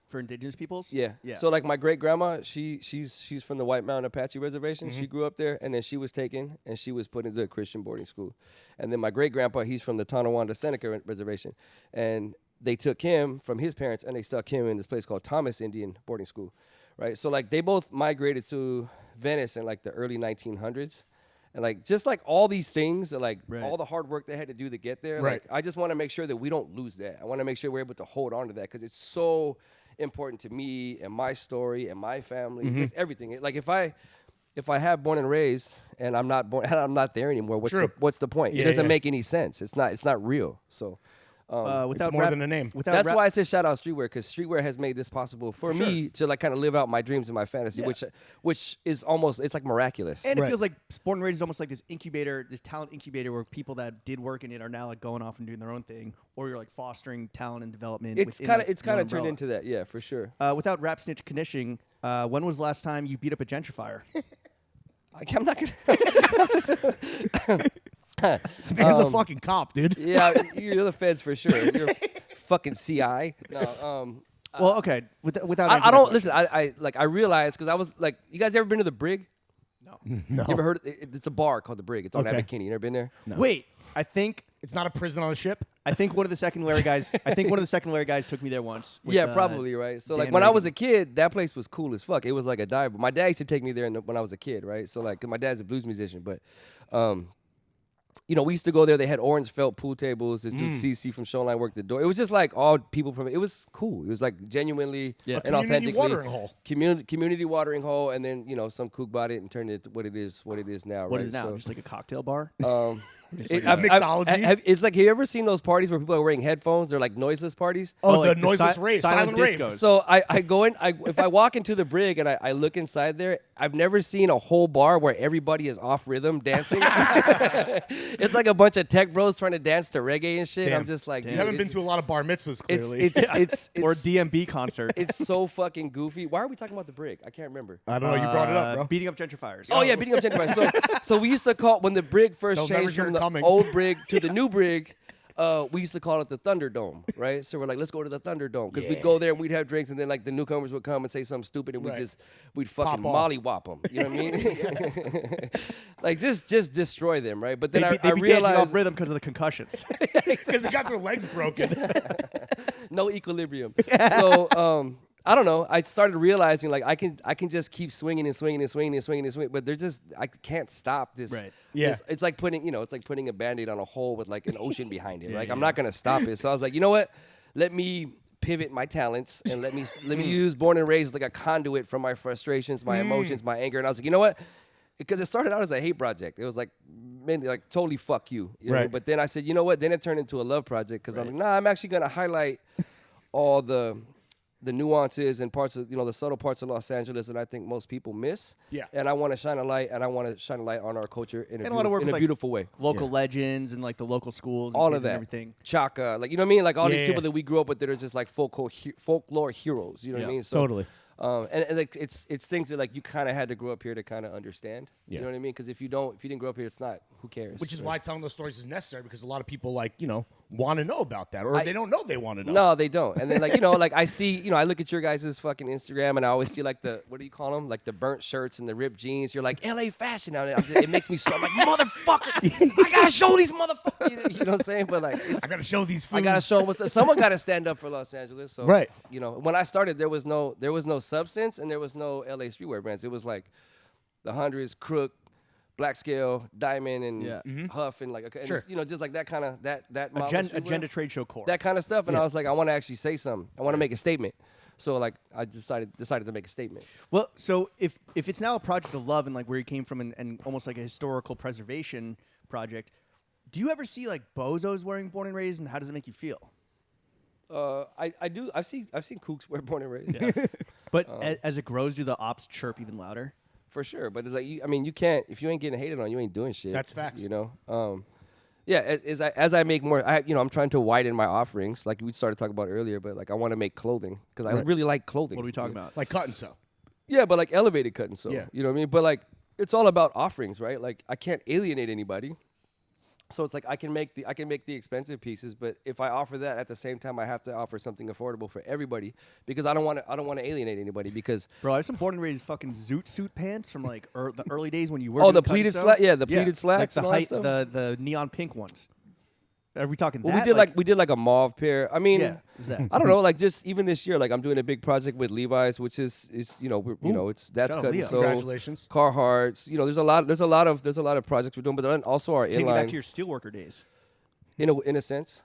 S1: for indigenous peoples?
S2: Yeah. So like my great grandma, she's from the White Mountain Apache Reservation. She grew up there, and then she was taken and she was put into a Christian boarding school. And then my great grandpa, he's from the Tonawanda Seneca Reservation, and they took him from his parents and they stuck him in this place called Thomas Indian Boarding School, right? So like they both migrated to Venice in like the early 1900s. And like just like all these things, and like all the hard work they had to do to get there, like I just want to make sure that we don't lose that. I want to make sure we're able to hold on to that because it's so important to me and my story and my family, just everything. Like if I if I have born and raised and I'm not born, I'm not there anymore, what's the point?
S3: Yeah,
S2: it doesn't
S3: yeah.
S2: make any sense. It's not real. So
S1: Without
S3: It's more than a name.
S1: Without
S2: that's why I said shout out streetwear, because streetwear has made this possible for me to like kind of live out my dreams and my fantasy, which is almost, it's like miraculous.
S1: And it feels like Sport and Rage is almost like this incubator, this talent incubator where people that did work in it are now like going off and doing their own thing, or you're like fostering talent and development.
S2: It's
S1: within,
S2: kind of
S1: your
S2: turned
S1: umbrella.
S2: into that, yeah, for sure.
S1: Without rap snitch conditioning, when was the last time you beat up a gentrifier?
S2: I'm not gonna.
S3: This man's a fucking cop, dude.
S2: Yeah, you're the feds for sure. You're fucking CI. No,
S1: Well, okay. Without
S2: I
S1: answering
S2: don't
S1: that
S2: listen. I realized, because I was like, you guys ever been to the Brig?
S1: question.
S3: No.
S2: You ever heard? It's a bar called the Brig. It's on
S3: Okay.
S2: Abbot You never been there?
S1: No. Wait, I think
S3: It's not a prison on a ship.
S1: one of the secondary guys. I think one of the secondary guys took me there once. With,
S2: Yeah, probably, right? So like
S1: Dan
S2: when I
S1: Reagan.
S2: was a kid, that place was cool as fuck. It was like a dive. But my dad used to take me there when I was a kid, right? So like, 'cause my dad's a blues musician, but we used to go there. They had orange felt pool tables. This dude CC from Showline worked the door. It was just like all people from. It was cool. It was like genuinely and
S3: Community
S2: authentically
S3: watering hole.
S2: Community watering hole, and then some kook bought it and turned it to what it is now.
S1: What
S2: right?
S1: is it now?
S2: So,
S1: Just like a cocktail bar?
S3: Mixology.
S2: it's like, have you ever seen those parties where people are wearing headphones? They're like noiseless parties.
S3: Oh,
S1: like
S3: the noiseless rave, silent rave.
S1: discos.
S2: So I go in. If I walk into the Brig and I look inside there, I've never seen a whole bar where everybody is off rhythm dancing. It's like a bunch of tech bros trying to dance to reggae and shit.
S3: Damn.
S2: I'm just like,
S3: You
S2: dude,
S3: haven't been to a lot of bar mitzvahs, clearly.
S2: it's
S1: or a DMB concert.
S2: it's so fucking goofy. Why are we talking about the Brig? I can't remember.
S3: I don't know. You brought it up, bro.
S1: Beating up gentrifiers.
S2: Oh yeah, beating up gentrifiers. So we used to call, when the Brig first
S3: They'll never
S2: changed
S3: hear
S2: from
S3: it
S2: the
S3: coming.
S2: old Brig to the new Brig, we used to call it the Thunderdome, right? So we're like, let's go to the Thunderdome, because we'd go there and we'd have drinks, and then like the newcomers would come and say something stupid, and
S3: Right.
S2: we'd fucking
S3: Pop off.
S2: mollywop them. You know what I mean? Like just destroy them, right? But then
S1: They'd
S2: I
S1: be dancing off
S2: realized
S1: rhythm because of the concussions.
S3: Because they got their legs broken.
S2: no equilibrium. So I don't know. I started realizing like I can just keep swinging and swinging and swinging and swinging and swinging, but I can't stop this.
S1: Right.
S3: Yeah.
S2: It's like putting a Band-Aid on a hole with like an ocean behind it. Like I'm not gonna stop it. So I was like, you know what? Let me pivot my talents and let me use Born and Raised as like a conduit from my frustrations, my emotions, my anger. And I was like, you know what? Because it started out as a hate project. It was like, man, like totally fuck you. You know?
S3: Right.
S2: But then I said, you know what? Then it turned into a love project, because I'm like, nah, I'm actually gonna highlight all the nuances and parts of, the subtle parts of Los Angeles that I think most people miss.
S3: Yeah.
S2: And I want to shine a light, on our culture in
S1: And a lot of work
S2: in
S1: with,
S2: a
S1: like,
S2: beautiful way.
S1: Local legends and like the local schools and
S2: All
S1: kids
S2: of that.
S1: and everything.
S2: Chaka, like, you know what I mean? Like all these
S3: Yeah.
S2: people that we grew up with that are just like folklore heroes. You know what I mean? So,
S3: Totally.
S2: and like it's things that like you kind of had to grow up here to kind of understand.
S3: Yeah.
S2: You know what I mean? Because if you didn't grow up here, it's not. Who cares?
S3: Which is
S2: right?
S3: why telling those stories is necessary, because a lot of people want to know about that, or they don't know they want to know.
S2: No, they don't. And then like I see, I look at your guys' fucking Instagram, and I always see like what do you call them? Like the burnt shirts and the ripped jeans. You're like LA fashion. It makes me so, I'm like, motherfucker, I gotta show these motherfuckers. You know what I'm saying? But like,
S3: I gotta show these foods.
S2: I gotta show someone got to stand up for Los Angeles. So
S3: Right.
S2: When I started, there was no substance, and there was no LA streetwear brands. It was like the Hundreds, Crook, Black Scale, Diamond, and Huff, and like and
S3: Sure.
S2: just like that kind of that model of streetwear.
S1: Agenda trade show core.
S2: That kind of stuff, and I was like, I want to actually say something. I want to make a statement. So like, I decided to make a statement.
S1: Well, so if it's now a project of love and like where you came from and almost like a historical preservation project, do you ever see like bozos wearing Born and Raised, and how does it make you feel?
S2: I do. I've seen kooks wear Born and Raised.
S1: But as it grows, do the ops chirp even louder?
S2: For sure, but it's like you can't, if you ain't getting hated on, you ain't doing shit.
S3: That's facts.
S2: Yeah. As I make more, I'm trying to widen my offerings, like we started talking about earlier. But like I want to make clothing, because I really like clothing.
S1: What are we talking about?
S3: Like cut and sew.
S2: Yeah, but like elevated cut and sew.
S3: Yeah.
S2: You know what I mean? But like it's all about offerings, right? Like I can't alienate anybody. So it's like I can make the expensive pieces, but if I offer that at the same time, I have to offer something affordable for everybody, because I don't want to alienate anybody. Because
S1: Bro, I have some Born and Raised fucking zoot suit pants from like the early days when you were.
S2: Oh,
S1: doing
S2: the
S1: cut and
S2: pleated
S1: sew.
S2: sla- yeah, the pleated slacks
S1: like
S2: and all that
S1: the
S2: stuff?
S1: the neon pink ones. Are we talking?
S2: well,
S1: that?
S2: we did like a mauve pair. I mean,
S1: Yeah, who's that?
S2: I don't know. Like just even this year, like I'm doing a big project with Levi's, which is that's
S1: shout out
S2: cut and
S1: Leo.
S2: sew.
S3: Congratulations.
S2: Carhartts. There's a lot of projects we're doing, but then also our
S1: Take me back
S2: inline.
S1: to your steelworker days.
S2: In a sense,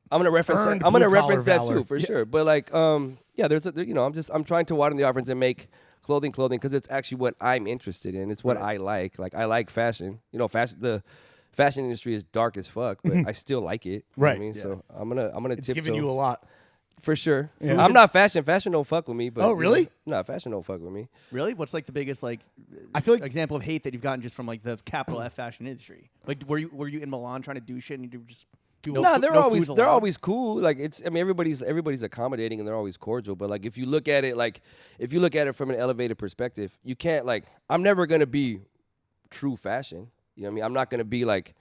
S2: I'm gonna reference
S3: Earned blue-collar
S2: that
S3: valor.
S2: too for sure. But like, there's I'm trying to widen the offerings and make clothing, because it's actually what I'm interested in. It's what I like. Like I like fashion. You know, the fashion industry is dark as fuck, but I still like it. You know what I mean? So I'm gonna
S3: It's
S2: tiptoe.
S3: giving you a lot.
S2: For sure. Yeah. I'm not fashion. Fashion don't fuck with me. But,
S3: oh, really?
S2: No, fashion don't fuck with me.
S1: Really? What's like the biggest
S3: I feel like
S1: example of hate that you've gotten just from like the capital F fashion industry? Like were you in Milan trying to do shit and you just
S2: they're always cool. Like everybody's accommodating and they're always cordial. But like if you look at it from an elevated perspective, you can't I'm never gonna be true fashion. You know what I mean? I'm not gonna be like.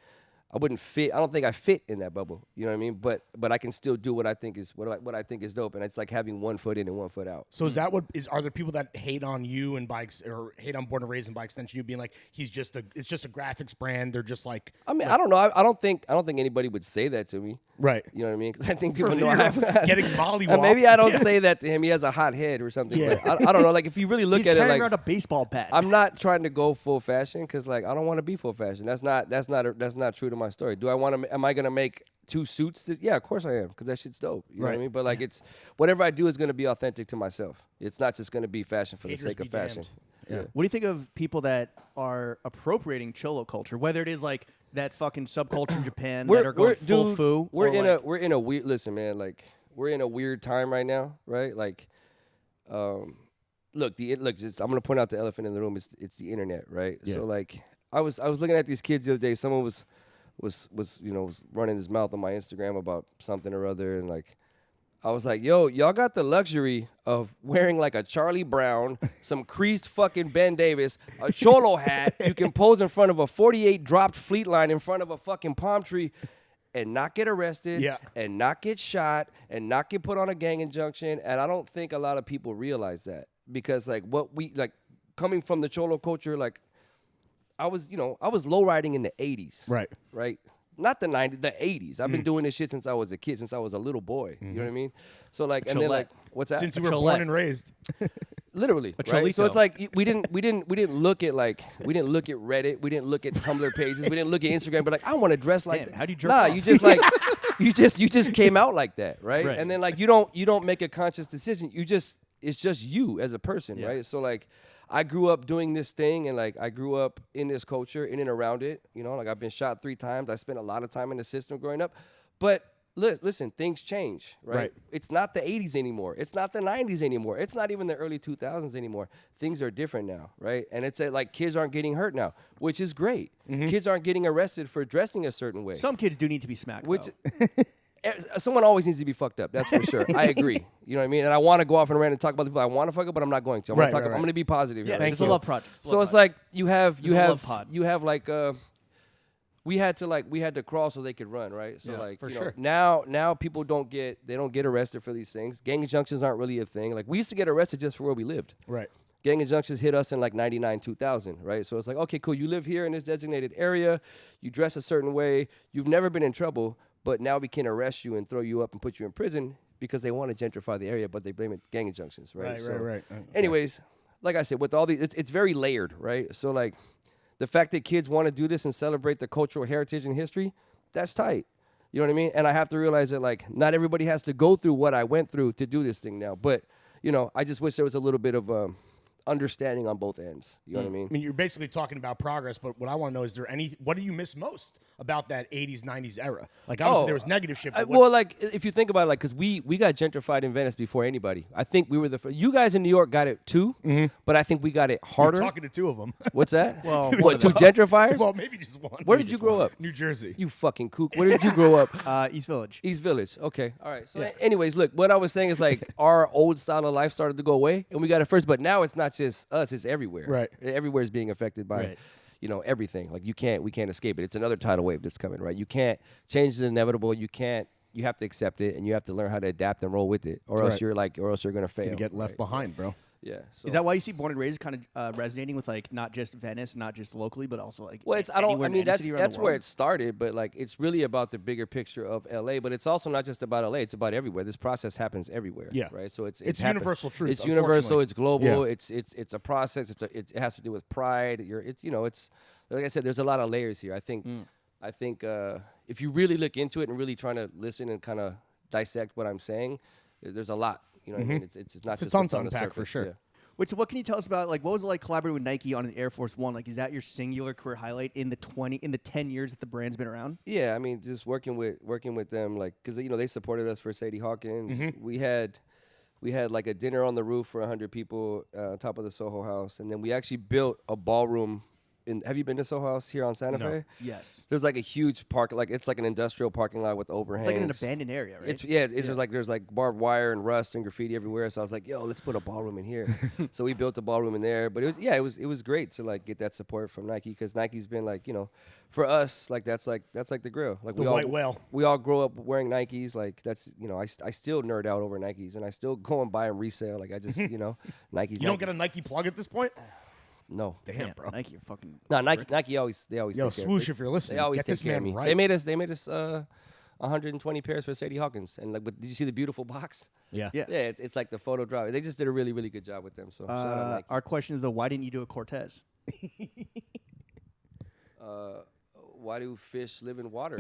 S2: I wouldn't fit. I don't think I fit in that bubble. You know what I mean? But I can still do what I think is what I think is dope, and it's like having 1 foot in and 1 foot out.
S3: So is that what is? Are there people that hate on you and bikes, or hate on Born and Raised and by extension you being like it's just a graphics brand? They're just like.
S2: I mean, I don't know. I don't think anybody would say that to me.
S3: Right.
S2: You know what I mean? Because I think people
S3: know getting mollywopped.
S2: Maybe I don't say that to him. He has a hot head or something. Yeah. But I don't know. Like if you really look
S1: He's
S2: at it,
S1: carrying around a baseball bat.
S2: I'm not trying to go full fashion because I don't want to be full fashion. That's not true to my story. Do I want to? Am I gonna make 2 suits? Yeah, of course I am because that shit's dope. You know what I mean? But it's whatever I do is gonna be authentic to myself. It's not just gonna be fashion for the sake of fashion.
S3: Yeah.
S1: What do you think of people that are appropriating Cholo culture? Whether it is like that fucking subculture in Japan that are going full foo.
S2: We're in a weird. Listen, man. Like we're in a weird time right now, right? Like, look. I'm gonna point out the elephant in the room. It's the internet, right? Yeah. So like, I was looking at these kids the other day. Someone was running his mouth on my Instagram about something or other, and like, I was like, yo, y'all got the luxury of wearing like a Charlie Brown, some creased fucking Ben Davis, a Cholo hat. You can pose in front of a 48 dropped fleet line in front of a fucking palm tree and not get arrested and not get shot and not get put on a gang injunction. And I don't think a lot of people realize that because like what we like coming from the Cholo culture, like I was low riding in the 80s. Right. Not the 90s, the 80s. I've been doing this shit since I was a kid, since I was a little boy. You know what I mean? So like, and then like, what's that?
S3: Since you were born and raised,
S2: literally. Right? So it's like we didn't look at Reddit, we didn't look at Tumblr pages, we didn't look at Instagram. But like, I want to dress like that.
S1: How do you jerk off?
S2: You just like you just came out like that, right? And then like you don't make a conscious decision. It's just you as a person, right? So like. I grew up doing this thing, and like I grew up in this culture, in and around it. You know, like I've been shot 3 times. I spent a lot of time in the system growing up. But listen, things change, right? It's not the 80s anymore. It's not the 90s anymore. It's not even the early 2000s anymore. Things are different now, right? And it's like kids aren't getting hurt now, which is great. Kids aren't getting arrested for dressing a certain way.
S1: Some kids do need to be smacked.
S2: Someone always needs to be fucked up. That's for sure. I agree. You know what I mean? And I want to go off on a rant and talk about the people I want to fuck up, but I'm not going to. I'm going to be positive.
S1: Yeah, it's a love project.
S2: So it's like you have like we had to crawl so they could run, right? So like
S3: for sure.
S2: Now people don't get arrested for these things. Gang injunctions aren't really a thing. Like we used to get arrested just for where we lived.
S3: Right.
S2: Gang injunctions hit us in like 99, 2000, right? So it's like, okay, cool. You live here in this designated area. You dress a certain way. You've never been in trouble. But now we can arrest you and throw you up and put you in prison because they want to gentrify the area, but they blame it gang injunctions, right?
S3: Right.
S2: Anyways, like I said, with all these, it's very layered, right? So like the fact that kids want to do this and celebrate the cultural heritage and history, that's tight. You know what I mean? And I have to realize that like not everybody has to go through what I went through to do this thing now. But, I just wish there was a little bit of understanding on both ends. You know what I mean?
S3: I mean, you're basically talking about progress, but what I want to know is what do you miss most about that 80s, 90s era? Like, obviously, there was negative shit. But
S2: well, like, if you think about it, like, because we got gentrified in Venice before anybody. I think we were you guys in New York got it too, but I think we got it harder.
S3: You're talking to 2 of them.
S2: What's that?
S1: Well,
S2: what, 2 gentrifiers?
S3: Well, maybe just 1.
S2: Where did you grow up?
S3: New Jersey.
S2: You fucking kook. Where did you grow up?
S1: East Village.
S2: East Village. Okay. All right. So anyways, look, what I was saying is like our old style of life started to go away and we got it first, but now it's not just us, it's everywhere.
S3: Right.
S2: Everywhere is being affected by everything. Like we can't escape it. It's another tidal wave that's coming, right? You can't change is inevitable. You have to accept it and you have to learn how to adapt and roll with it. Or else you're gonna fail.
S3: You get left behind, bro.
S2: Yeah. So.
S1: Is that why you see Born and Raised kind of resonating with like not just Venice, not just locally, but also like
S2: that's where it started, but like it's really about the bigger picture of LA, but it's also not just about LA, it's about everywhere. This process happens everywhere.
S3: Yeah.
S2: Right. So it's
S3: universal truth.
S2: It's universal, it's global, it's a process, it has to do with pride. It's like I said, there's a lot of layers here. I think if you really look into it and really trying to listen and kind of dissect what I'm saying, there's a lot. You know what I mean? It's not just
S3: on
S2: what's on the
S3: unpack
S2: surface.
S3: for sure.
S2: Yeah.
S1: Wait, so what can you tell us about, like, what was it like collaborating with Nike on an Air Force One? Like, is that your singular career highlight in the 10 years that the brand's been around?
S2: Yeah, I mean, just working with them, like, because they supported us for Sadie Hawkins. We had like a dinner on the roof for 100 people on top of the Soho House, and then we actually built a ballroom. Have you been to Soho House here on Santa Fe?
S1: Yes.
S2: There's like a huge park, like it's like an industrial parking lot with overhangs.
S1: It's like in an abandoned area, right?
S2: There's like barbed wire and rust and graffiti everywhere. So I was like, yo, let's put a ballroom in here. So we built a ballroom in there. But it was great to like get that support from Nike, because Nike's been like, for us, like that's like the grill. Like
S3: The white whale.
S2: We all grow up wearing Nikes. Like that's I still nerd out over Nikes, and I still go and buy them resale. Like I just Nikes.
S3: You don't get a Nike plug at this point?
S2: No.
S3: Damn, bro.
S1: Nike, you're fucking.
S2: No, Nike always
S3: Yo,
S2: take care
S3: Swoosh,
S2: of,
S3: if you're listening,
S2: they always
S3: get
S2: take
S3: this
S2: care of
S3: man
S2: me.
S3: right.
S2: They made us 120 pairs for Sadie Hawkins, and did you see the beautiful box?
S3: Yeah.
S1: Yeah.
S2: Yeah, it's like the photo drop. They just did a really, really good job with them. So shout out Nike.
S1: Our question is, though, why didn't you do a Cortez?
S2: Why do fish live in water?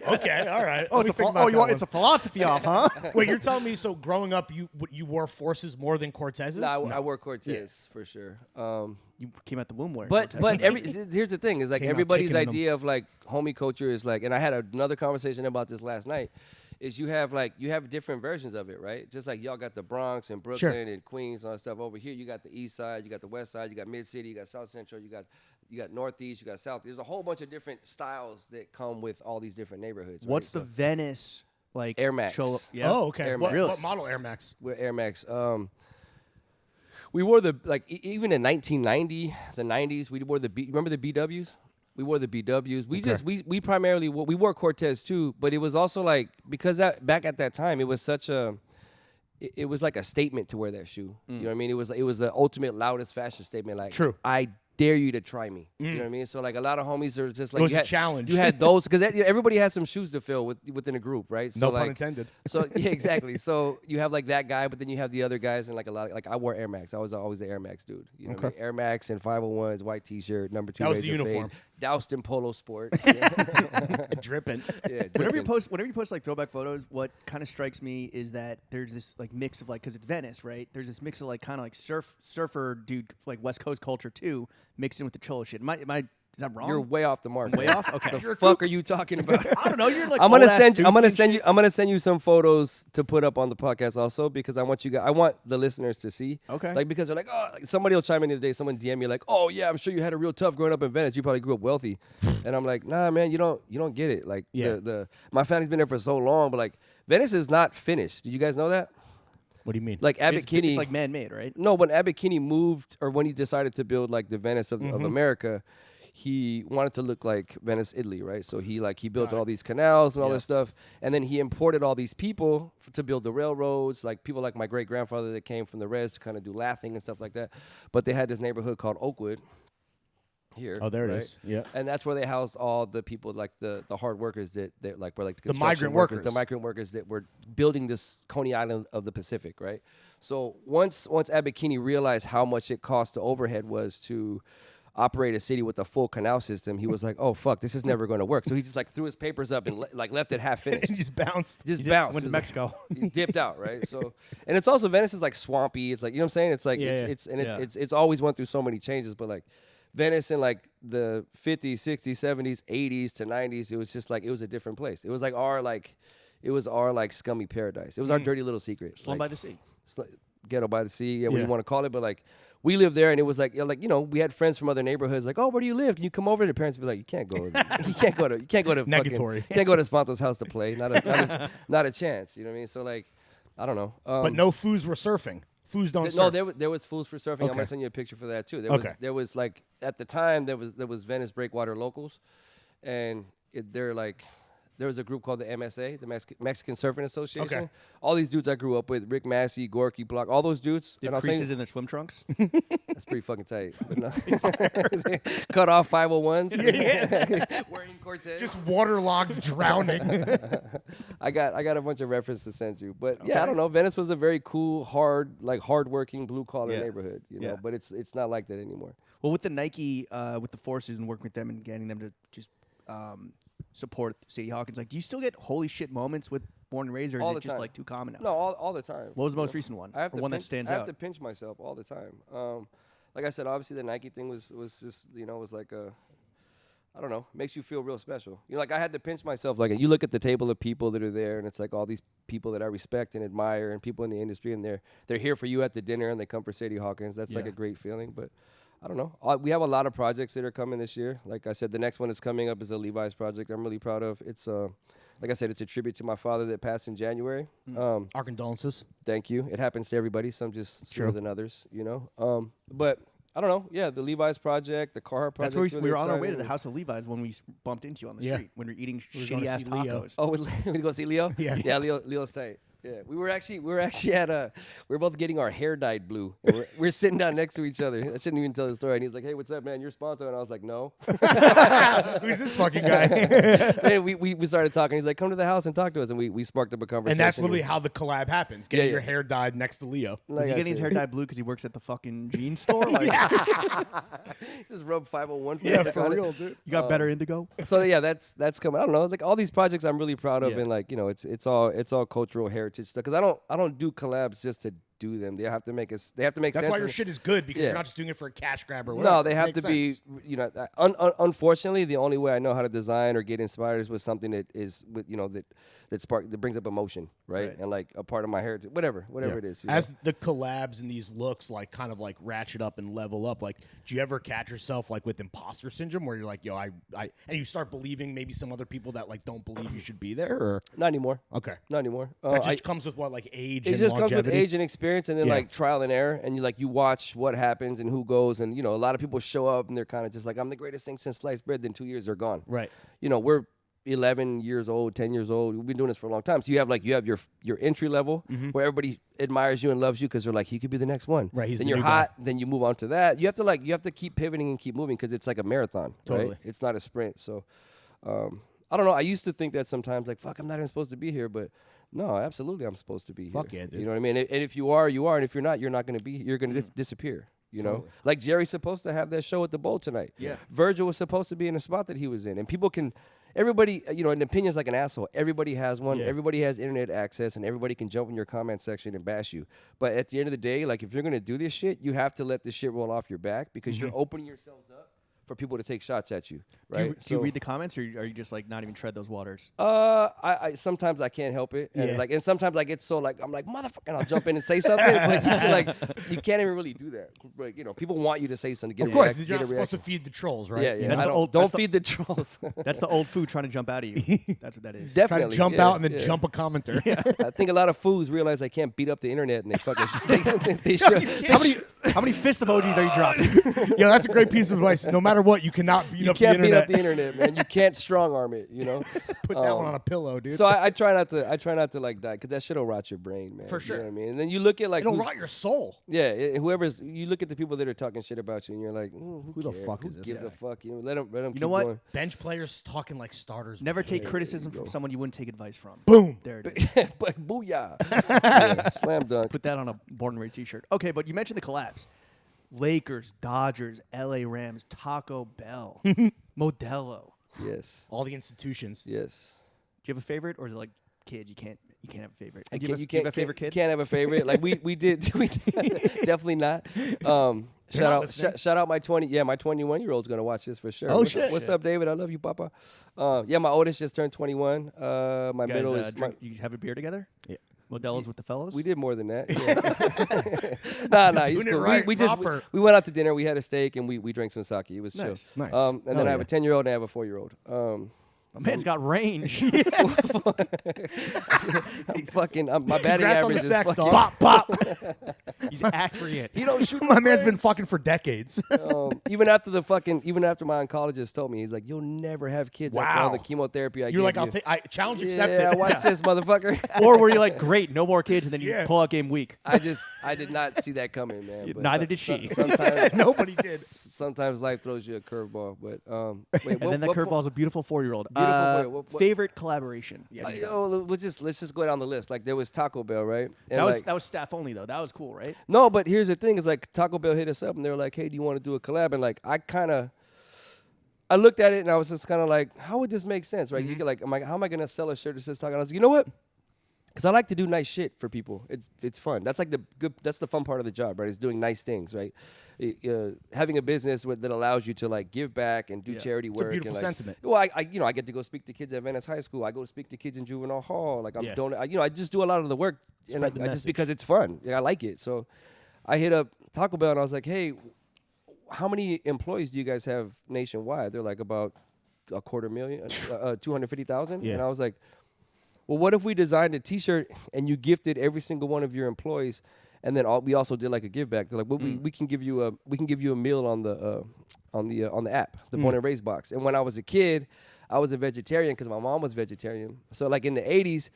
S3: Okay, all right.
S1: Oh, it's a philosophy off, huh?
S3: Wait, you're telling me, so growing up, you wore Forces more than Cortezes?
S2: No, I wore Cortez for sure.
S1: You came out the womb wearing
S2: But
S1: Cortez.
S2: here's the thing: is like
S3: Came out
S2: everybody's
S3: kicking them.
S2: idea of like homie culture is like, and I had another conversation about this last night. Is you have different versions of it, right? Just like y'all got the Bronx and Brooklyn and Queens and all that stuff. Over here, you got the East Side, you got the West Side, you got Mid City, you got South Central, you got Northeast, you got South. There's a whole bunch of different styles that come with all these different neighborhoods.
S1: What's
S2: right?
S1: the Venice like
S2: Air Max.
S1: Cholo? Yeah.
S3: Oh, okay.
S2: Air
S3: What,
S2: Max.
S3: what model Air Max?
S2: We're Air Max. We wore the even in 1990, the 90s. We wore remember the BWs? We wore the BWs. We primarily we wore Cortez too, but it was also like, because back at that time it was such a. It was like a statement to wear that shoe. You know what I mean? It was the ultimate loudest fashion statement. Like,
S3: True.
S2: I dare you to try me. You know what I mean? So like a lot of homies are just like,
S3: It was a challenge.
S2: You had those because everybody has some shoes to fill within a group, right? So
S3: No
S2: like,
S3: pun intended.
S2: So yeah, exactly. So you have like that guy, but then you have the other guys, and like a lot. Like I wore Air Max. I was always the Air Max dude. You know what I mean? Air Max and 501s, white T-shirt, number 2.
S3: That was the
S2: Razor
S3: uniform.
S2: Fade, doused in Polo Sport.
S3: Dripping.
S2: Yeah,
S1: Whenever you
S2: dripping.
S1: post like throwback photos, what kind of strikes me is that there's this like mix of like, because it's Venice, right? There's this mix of like kind of like surfer dude, like West Coast culture too, mixed in with the Cholo shit. Is that wrong?
S2: You're way off the mark.
S1: way off. Okay.
S2: The fuck are you talking about?
S1: I don't know. You're like
S2: I'm gonna
S1: old-ass
S2: send you.
S1: Stoops
S2: I'm gonna send you some photos to put up on the podcast also, because I want the listeners to see.
S1: Okay.
S2: Like, because they're like, oh, like somebody will chime in today. Someone DM me like, oh yeah, I'm sure you had it real tough growing up in Venice. You probably grew up wealthy, and I'm like, nah, man, you don't get it. Like, my family's been there for so long, but like Venice is not finished. Did you guys know that?
S3: What do you mean?
S2: Like Abbott Kinney,
S1: It's like man-made, right?
S2: No, when Abbott Kinney moved, or when he decided to build like the Venice of America, he wanted to look like Venice, Italy, right? So he built all these canals and all this stuff, and then he imported all these people to build the railroads, like people like my great grandfather that came from the res to kind of do lathing and stuff like that. But they had this neighborhood called Oakwood here.
S3: Oh, there it
S2: right?
S3: is. Yeah.
S2: And that's where they housed all the people, like the hard workers that like were like the
S3: migrant
S2: construction
S3: workers.
S2: the migrant workers that were building this Coney Island of the Pacific, right? So once Abbott Kinney realized how much it cost the overhead was to operate a city with a full canal system, he was like, oh fuck, this is never going to work. So he just like threw his papers up and left it half finished.
S3: He just bounced.
S2: Bounced.
S1: Went to Mexico.
S2: He dipped out, right? So, and it's also, Venice is like swampy. It's like, you know what I'm saying? It's like it's always went through so many changes, but like Venice in like the 50s, 60s, 70s, 80s to 90s, it was just like, it was a different place. It was like our scummy paradise. It was our dirty little secret.
S1: Slum by the sea.
S2: Ghetto by the sea, what you want to call it, but like we lived there, and it was like we had friends from other neighborhoods, like, oh, where do you live? Can you come over? And the parents would be like, you can't go to
S3: Negatory.
S2: you can't go to Spanto's house to play. Not a chance. You know what I mean? So like, I don't know.
S3: But no Foos were surfing. Foos don't surf.
S2: No, there was Foos for surfing. I'm gonna send you a picture for that too. There was like, at the time there was Venice Breakwater Locals, and they're like, there was a group called the MSA, the Mexican Surfing Association.
S3: Okay.
S2: All these dudes I grew up with, Rick Massey, Gorky, Block, all those dudes.
S1: They have creases in their swim trunks.
S2: That's pretty fucking tight. But no. Cut off 501s. Wearing Cortez.
S3: Just waterlogged, drowning.
S2: I got a bunch of references to send you. But yeah, I don't know. Venice was a very cool, hardworking, blue collar neighborhood, you know, but it's not like that anymore.
S1: Well, with the Nike, with the Forces and working with them and getting them to just support Sadie Hawkins, like, do you still get holy shit moments with born and raised, or is
S2: All
S1: it
S2: the
S1: just
S2: time.
S1: like too common now?
S2: No, all the time.
S1: What was the most recent one?
S2: I have
S1: or
S2: to
S1: one that
S2: pinch-
S1: stands
S2: I
S1: out?
S2: have to pinch myself all the time. Like I said, obviously the Nike thing was just, was like a, I don't know, makes you feel real special. Like I had to pinch myself. Like you look at the table of people that are there, and it's like all these people that I respect and admire, and people in the industry, and they're here for you at the dinner, and they come for Sadie Hawkins. That's like
S1: Yeah.
S2: a great feeling. But I don't know. We have a lot of projects that are coming this year. Like I said, the next one that's coming up is a Levi's project. I'm really proud of. It's like I said, it's a tribute to my father that passed in January.
S3: Our condolences.
S2: Thank you. It happens to everybody. Some just sooner than others, But I don't know. Yeah, the Levi's project, the Carhartt project.
S1: That's where we
S2: really
S1: were on our way to the
S2: exciting.
S1: House of Levi's when we bumped into you on the
S3: Yeah.
S1: street when we were eating
S3: We were going
S1: shitty
S3: to
S1: ass
S3: see Leo.
S1: tacos.
S2: Oh, we go see Leo.
S3: Yeah.
S2: Leo's tight. Yeah, we were actually at we were both getting our hair dyed blue. And we're sitting down next to each other. I shouldn't even tell the story. And he's like, "Hey, what's up, man? You're Spanto?" And I was like, "No."
S3: Who's this fucking guy?
S2: And we started talking. He's like, "Come to the house and talk to us." And we sparked up a conversation.
S3: And that's literally how the collab happens. Getting
S2: Yeah,
S3: your
S2: yeah.
S3: hair dyed next to Leo.
S1: Was
S2: Like
S1: he
S2: I
S1: getting his
S2: said.
S1: hair dyed blue because he works at the fucking jeans store? Like,
S2: Just rub 501.
S3: Yeah,
S2: back
S3: for
S2: on it.
S3: real, dude.
S1: you got better indigo?
S2: So yeah, that's coming. I don't know. Like all these projects, I'm really proud of,
S1: Yeah.
S2: and like it's all cultural heritage stuff. Because I don't do collabs just to do them. They have to make us. They have to make
S3: That's
S2: sense.
S3: why your
S2: of-
S3: shit is good because
S2: Yeah.
S3: you're not just doing it for a cash grab or whatever.
S2: No, they have
S3: Makes
S2: to be.
S3: sense.
S2: Unfortunately, the only way I know how to design or get inspired is with something that is with that brings up emotion, right?
S1: Right.
S2: And like a part of my heritage, whatever
S3: Yeah.
S2: it is.
S3: As the collabs and these looks like kind of like ratchet up and level up, like do you ever catch yourself like with imposter syndrome where you're like, yo, I and you start believing maybe some other people that like don't believe you should be there or
S2: not anymore.
S3: okay.
S2: Not anymore.
S3: That just comes with what, like age
S2: It
S3: and
S2: just comes
S3: longevity?
S2: with age and experience, and then
S3: Yeah.
S2: like trial and error, and you watch what happens and who goes, and a lot of people show up and they're kind of just like, I'm the greatest thing since sliced bread. Then 2 years they're gone.
S3: Right.
S2: We're 11 years old, 10 years old. We've been doing this for a long time. So you have your entry level where everybody admires you and loves you because they're like, he could be the next one.
S3: Right, he's
S2: Then
S3: the
S2: you're
S3: new
S2: hot. Then you move on to that. You have to keep pivoting and keep moving because it's like a marathon.
S3: Totally.
S2: Right? It's not a sprint. So I don't know. I used to think that sometimes, like, fuck, I'm not even supposed to be here, but no, absolutely, I'm supposed to be
S3: Fuck
S2: here.
S3: yeah, dude.
S2: You know what I mean? And if you are, you are. And if you're not, you're not going to be. You're going to disappear.
S3: Totally.
S2: Like Jerry's supposed to have that show at the Bowl tonight.
S3: Yeah.
S2: Virgil was supposed to be in the spot that he was in, and people can. Everybody, an opinion's like an asshole. Everybody has one.
S3: Yeah.
S2: Everybody has internet access, and everybody can jump in your comment section and bash you. But at the end of the day, like if you're gonna do this shit, you have to let this shit roll off your back because you're opening yourselves up for people to take shots at you.
S1: Do
S2: Right?
S1: you read the comments, or are you just like not even tread those waters?
S2: I sometimes I can't help it, and
S3: Yeah.
S2: and sometimes like it's so like I'm like motherfucker, and I'll jump in and say something, but you can't even really do that. Like people want you to say something. Get
S3: Of course,
S2: get
S3: you're
S2: a
S3: not supposed to
S2: reaction.
S3: feed the trolls, right?
S2: Yeah, yeah.
S1: That's
S2: I
S1: the
S2: don't
S1: old-
S2: don't
S1: that's the-
S2: feed the trolls.
S1: That's the old food trying to jump out of you. That's what that is.
S3: Try
S2: Definitely
S3: to jump
S2: yeah,
S3: out and then
S2: yeah.
S3: jump a commenter.
S2: I think a lot of Foos realize they can't beat up the internet and they fucking they should.
S1: How many fist emojis are you dropping?
S3: Yo, that's a great piece of advice. No matter what, you cannot beat
S2: You
S3: up
S2: can't
S3: the
S2: beat
S3: internet.
S2: up the internet, man. You can't strong arm it.
S3: Put that one on a pillow, dude.
S2: So I try not to like die because that shit'll rot your brain, man.
S3: For
S2: You
S3: sure.
S2: know what I mean? And then you look at like
S3: It'll
S2: who's-
S3: rot your soul.
S2: Yeah, you look at the people that are talking shit about you, and you're like, who
S3: the
S2: cares?
S3: fuck
S2: Who
S3: is this
S2: gives
S3: guy?
S2: a fuck? Let them keep
S1: know what?
S2: going.
S3: Bench players talking like starters.
S1: Never take criticism from someone you wouldn't take advice from.
S3: Boom.
S1: There it is.
S2: But booyah, yeah, slam dunk.
S1: Put that on a born and raised t-shirt. Okay, but you mentioned the collabs. Lakers, Dodgers, LA Rams, Taco Bell, Modelo.
S2: Yes,
S3: All the institutions.
S2: yes.
S1: Do you have a favorite, or is it like kids? You can't have a favorite.
S2: You
S1: Do you have
S2: can't
S1: a favorite kid?
S2: Can't have a favorite. Like we did definitely not.
S3: not listening.
S2: Shout out my 21-year-old's gonna watch this for sure.
S3: Oh,
S2: What's
S3: shit.
S2: What's up, David? I love you, Papa. Yeah, my oldest just turned 21. My
S1: You guys,
S2: middle is
S1: you have a beer together?
S3: Yeah.
S1: Modelo's with the fellows?
S2: we did more than that. Yeah. nah, he's
S3: Doing it
S2: cool.
S3: right,
S2: we just
S3: proper.
S2: we went out to dinner. We had a steak and we drank some sake. It was chill.
S1: Nice.
S3: Nice.
S2: And then
S3: Hell
S2: I have
S3: yeah.
S2: a 10-year-old and I have a 4-year-old.
S1: My man's got range.
S2: My batting
S3: Congrats on
S2: average
S3: the
S2: is
S3: sex,
S2: fucking.
S3: dog. Pop, pop.
S1: He's accurate.
S2: He don't shoot
S3: My man's been
S2: birds.
S3: fucking for decades.
S2: Even after my oncologist told me, he's like, "You'll never have kids after all
S3: Wow.
S2: the chemotherapy I
S3: You're
S2: gave
S3: like,
S2: you."
S3: I'll take. Challenge accepted.
S2: Yeah, watch this, motherfucker.
S1: Or were you like, great, no more kids, and then you
S3: Yeah.
S1: pull out game week?
S2: I did not see that coming, man. But
S1: Neither did she.
S2: Sometimes
S3: Nobody did.
S2: Sometimes life throws you a curveball, but wait,
S1: And then that curveball's a beautiful 4-year-old.
S2: Beautiful 4-year-old. What-
S1: Favorite collaboration?
S3: Yeah.
S2: let's just go down the list. Like there was Taco Bell, right? And
S1: That was staff only though. That was cool, right?
S2: no, but here's the thing: is like Taco Bell hit us up and they were like, "Hey, do you want to do a collab?" And like I looked at it and I was just kind of like, "How would this make sense?" Right? You could like, how am I gonna sell a shirt that says Taco? And I was like, you know what? Because I like to do nice shit for people. It's fun. That's like that's the fun part of the job, right? Is doing nice things, right? Having a business that allows you to like give back and do charity work.
S3: It's a beautiful
S2: and,
S3: sentiment.
S2: Well, I get to go speak to kids at Venice High School. I go to speak to kids in juvenile hall. Like I just do a lot of the work, and I just because it's fun. I like it. So I hit up Taco Bell and I was like, hey, how many employees do you guys have nationwide? They're like about 250,000, 250,000.
S3: Yeah.
S2: And I was like, well, what if we designed a T-shirt and you gifted every single one of your employees, and then we also did like a give back? They're like, well, we can give you a meal on the app, the Born and Raised box. And when I was a kid, I was a vegetarian because my mom was vegetarian. So like in the 80s,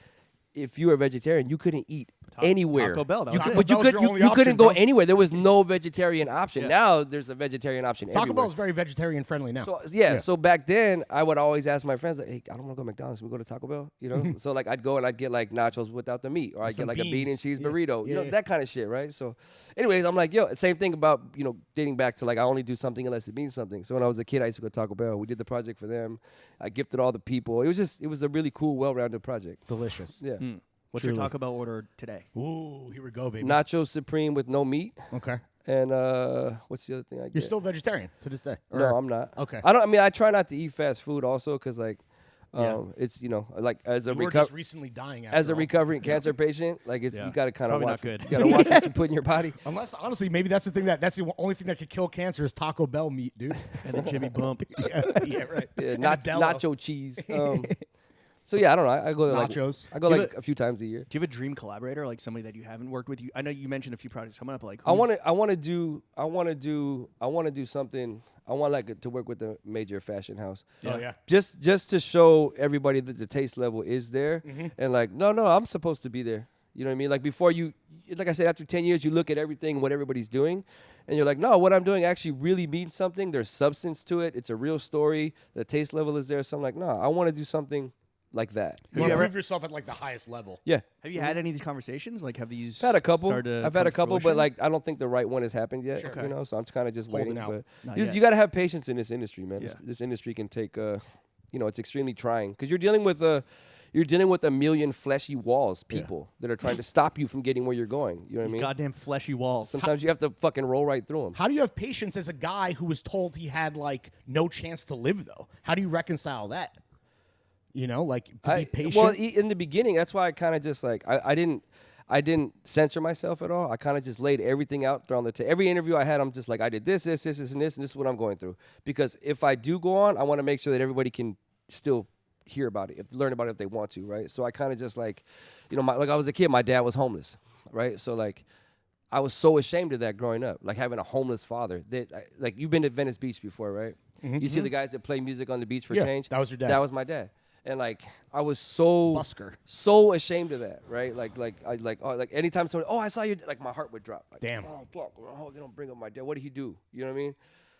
S2: if you were a vegetarian, you couldn't eat anywhere.
S1: Taco Bell, that was
S3: Taco
S1: it.
S3: Bell.
S2: But
S3: was your only
S2: you couldn't
S3: option,
S2: go
S3: bro.
S2: anywhere. There was no vegetarian option.
S1: Yeah.
S2: Now there's a vegetarian option
S3: Taco
S2: everywhere.
S3: Bell is very vegetarian friendly now.
S2: So back then I would always ask my friends like, hey, I don't want to go to McDonald's. Can we go to Taco Bell? You know? So like I'd go and I'd get like nachos without the meat, or I'd get like a bean and cheese burrito. You know, that kind of shit, right? So anyways, I'm like, yo, same thing about, dating back to like I only do something unless it means something. So when I was a kid, I used to go to Taco Bell. We did the project for them. I gifted all the people. It was a really cool, well-rounded project.
S3: Delicious.
S2: Yeah.
S1: What's
S3: Truly.
S1: your Taco Bell order today?
S3: Ooh, here we go, baby.
S2: Nacho Supreme with no meat.
S3: Okay.
S2: And what's the other thing I get?
S3: You're still vegetarian to this day?
S2: No, I'm not.
S3: Okay.
S2: I try not to eat fast food also because like it's like as a
S3: You were just recently dying after
S2: as a
S3: all.
S2: recovering cancer patient, like it's
S1: Yeah.
S2: you got to kind of
S1: Probably
S2: watch.
S1: not good.
S2: You got to watch what you put in your body.
S3: Unless, honestly, maybe that's the thing that's the only thing that could kill cancer is Taco Bell meat, dude.
S1: And then Jimmy Bump.
S3: yeah, right.
S2: Yeah,
S3: And
S2: nacho
S3: Modelo.
S2: cheese. So yeah, I don't know. I go there
S3: Nachos.
S2: I go
S1: Do you
S2: like a few times a year.
S1: Do you have a dream collaborator, like somebody that you haven't worked with? I know you mentioned a few projects coming up. Like
S2: I want to do something. I want like to work with a major fashion house.
S3: Oh, yeah.
S2: Just to show everybody that the taste level is there, and like no, I'm supposed to be there. You know what I mean? Like before like I said, after 10 years, you look at everything, what everybody's doing, and you're like, no, what I'm doing actually really means something. There's substance to it. It's a real story. The taste level is there. So I'm like, no, I want to do something like that.
S3: You want to prove yourself at like the highest level.
S2: Yeah.
S1: Have you had any of these conversations? Like, have these?
S2: I've had a couple.
S1: started to
S2: I've had a
S1: come
S2: couple,
S1: fruition?
S2: but like I don't think the right one has happened yet.
S3: Sure.
S2: You know, so I'm kind of just
S3: Holding
S2: waiting.
S3: out.
S2: But
S1: Not
S2: you,
S1: yet.
S2: you got to have patience in this industry, man.
S1: Yeah.
S2: This industry can take, it's extremely trying because you're dealing with a million fleshy walls, people that are trying to stop you from getting where you're going. You know what I
S1: These
S2: mean?
S1: goddamn fleshy walls.
S2: Sometimes you have to fucking roll right through them.
S3: How do you have patience as a guy who was told he had like no chance to live though? How do you reconcile that? You know, like to be patient.
S2: Well, in the beginning, that's why I kind of just like I didn't censor myself at all. I kind of just laid everything out there on the table. Every interview I had, I'm just like, I did this, and this, and this is what I'm going through. Because if I do go on, I want to make sure that everybody can still hear about it, learn about it if they want to, right? So I kind of just like, like I was a kid, my dad was homeless, right? So like, I was so ashamed of that growing up, like having a homeless father. Like you've been to Venice Beach before, right? You see the guys that play music on the beach for change?
S3: that was your dad.
S2: That was my dad. And like I was so
S3: Busker.
S2: so ashamed of that, right? Like anytime someone, I saw you, like my heart would drop. Like,
S3: Damn.
S2: Oh fuck, they don't bring up my dad. What did he do? You know what I mean?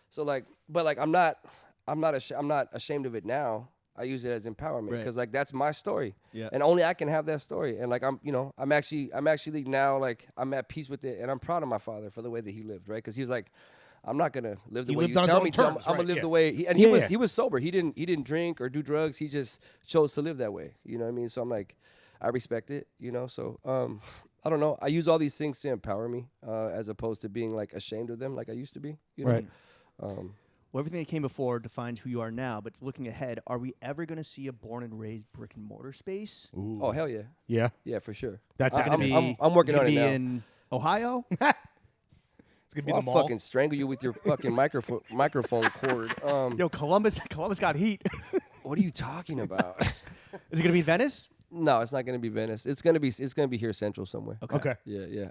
S2: So like, but like I'm not ashamed of it now. I use it as empowerment because like that's my story, and only I can have that story. And like I'm actually now like I'm at peace with it, and I'm proud of my father for the way that he lived, right? Because he was like, I'm not gonna live the way you tell me to. I'm gonna live the way he was sober. He didn't drink or do drugs. He just chose to live that way. You know what I mean? So I'm like, I respect it. You know, so I don't know. I use all these things to empower me, as opposed to being like ashamed of them like I used to be. You know?
S3: Right.
S1: Well, everything that came before defines who you are now. But looking ahead, are we ever going to see a born and raised brick and mortar space?
S3: Ooh.
S2: Oh hell yeah,
S3: Yeah.
S2: yeah for sure.
S3: That's
S1: Going to be.
S2: I'm working on it
S1: be
S2: now.
S1: in Ohio.
S3: It's gonna be
S2: I'll
S3: the mall.
S2: fucking strangle you with your fucking microphone cord.
S1: Yo, Columbus got heat.
S2: What are you talking about?
S1: Is it going to be Venice?
S2: No, it's not gonna be Venice. It's gonna be here central somewhere.
S3: Okay.
S2: Yeah.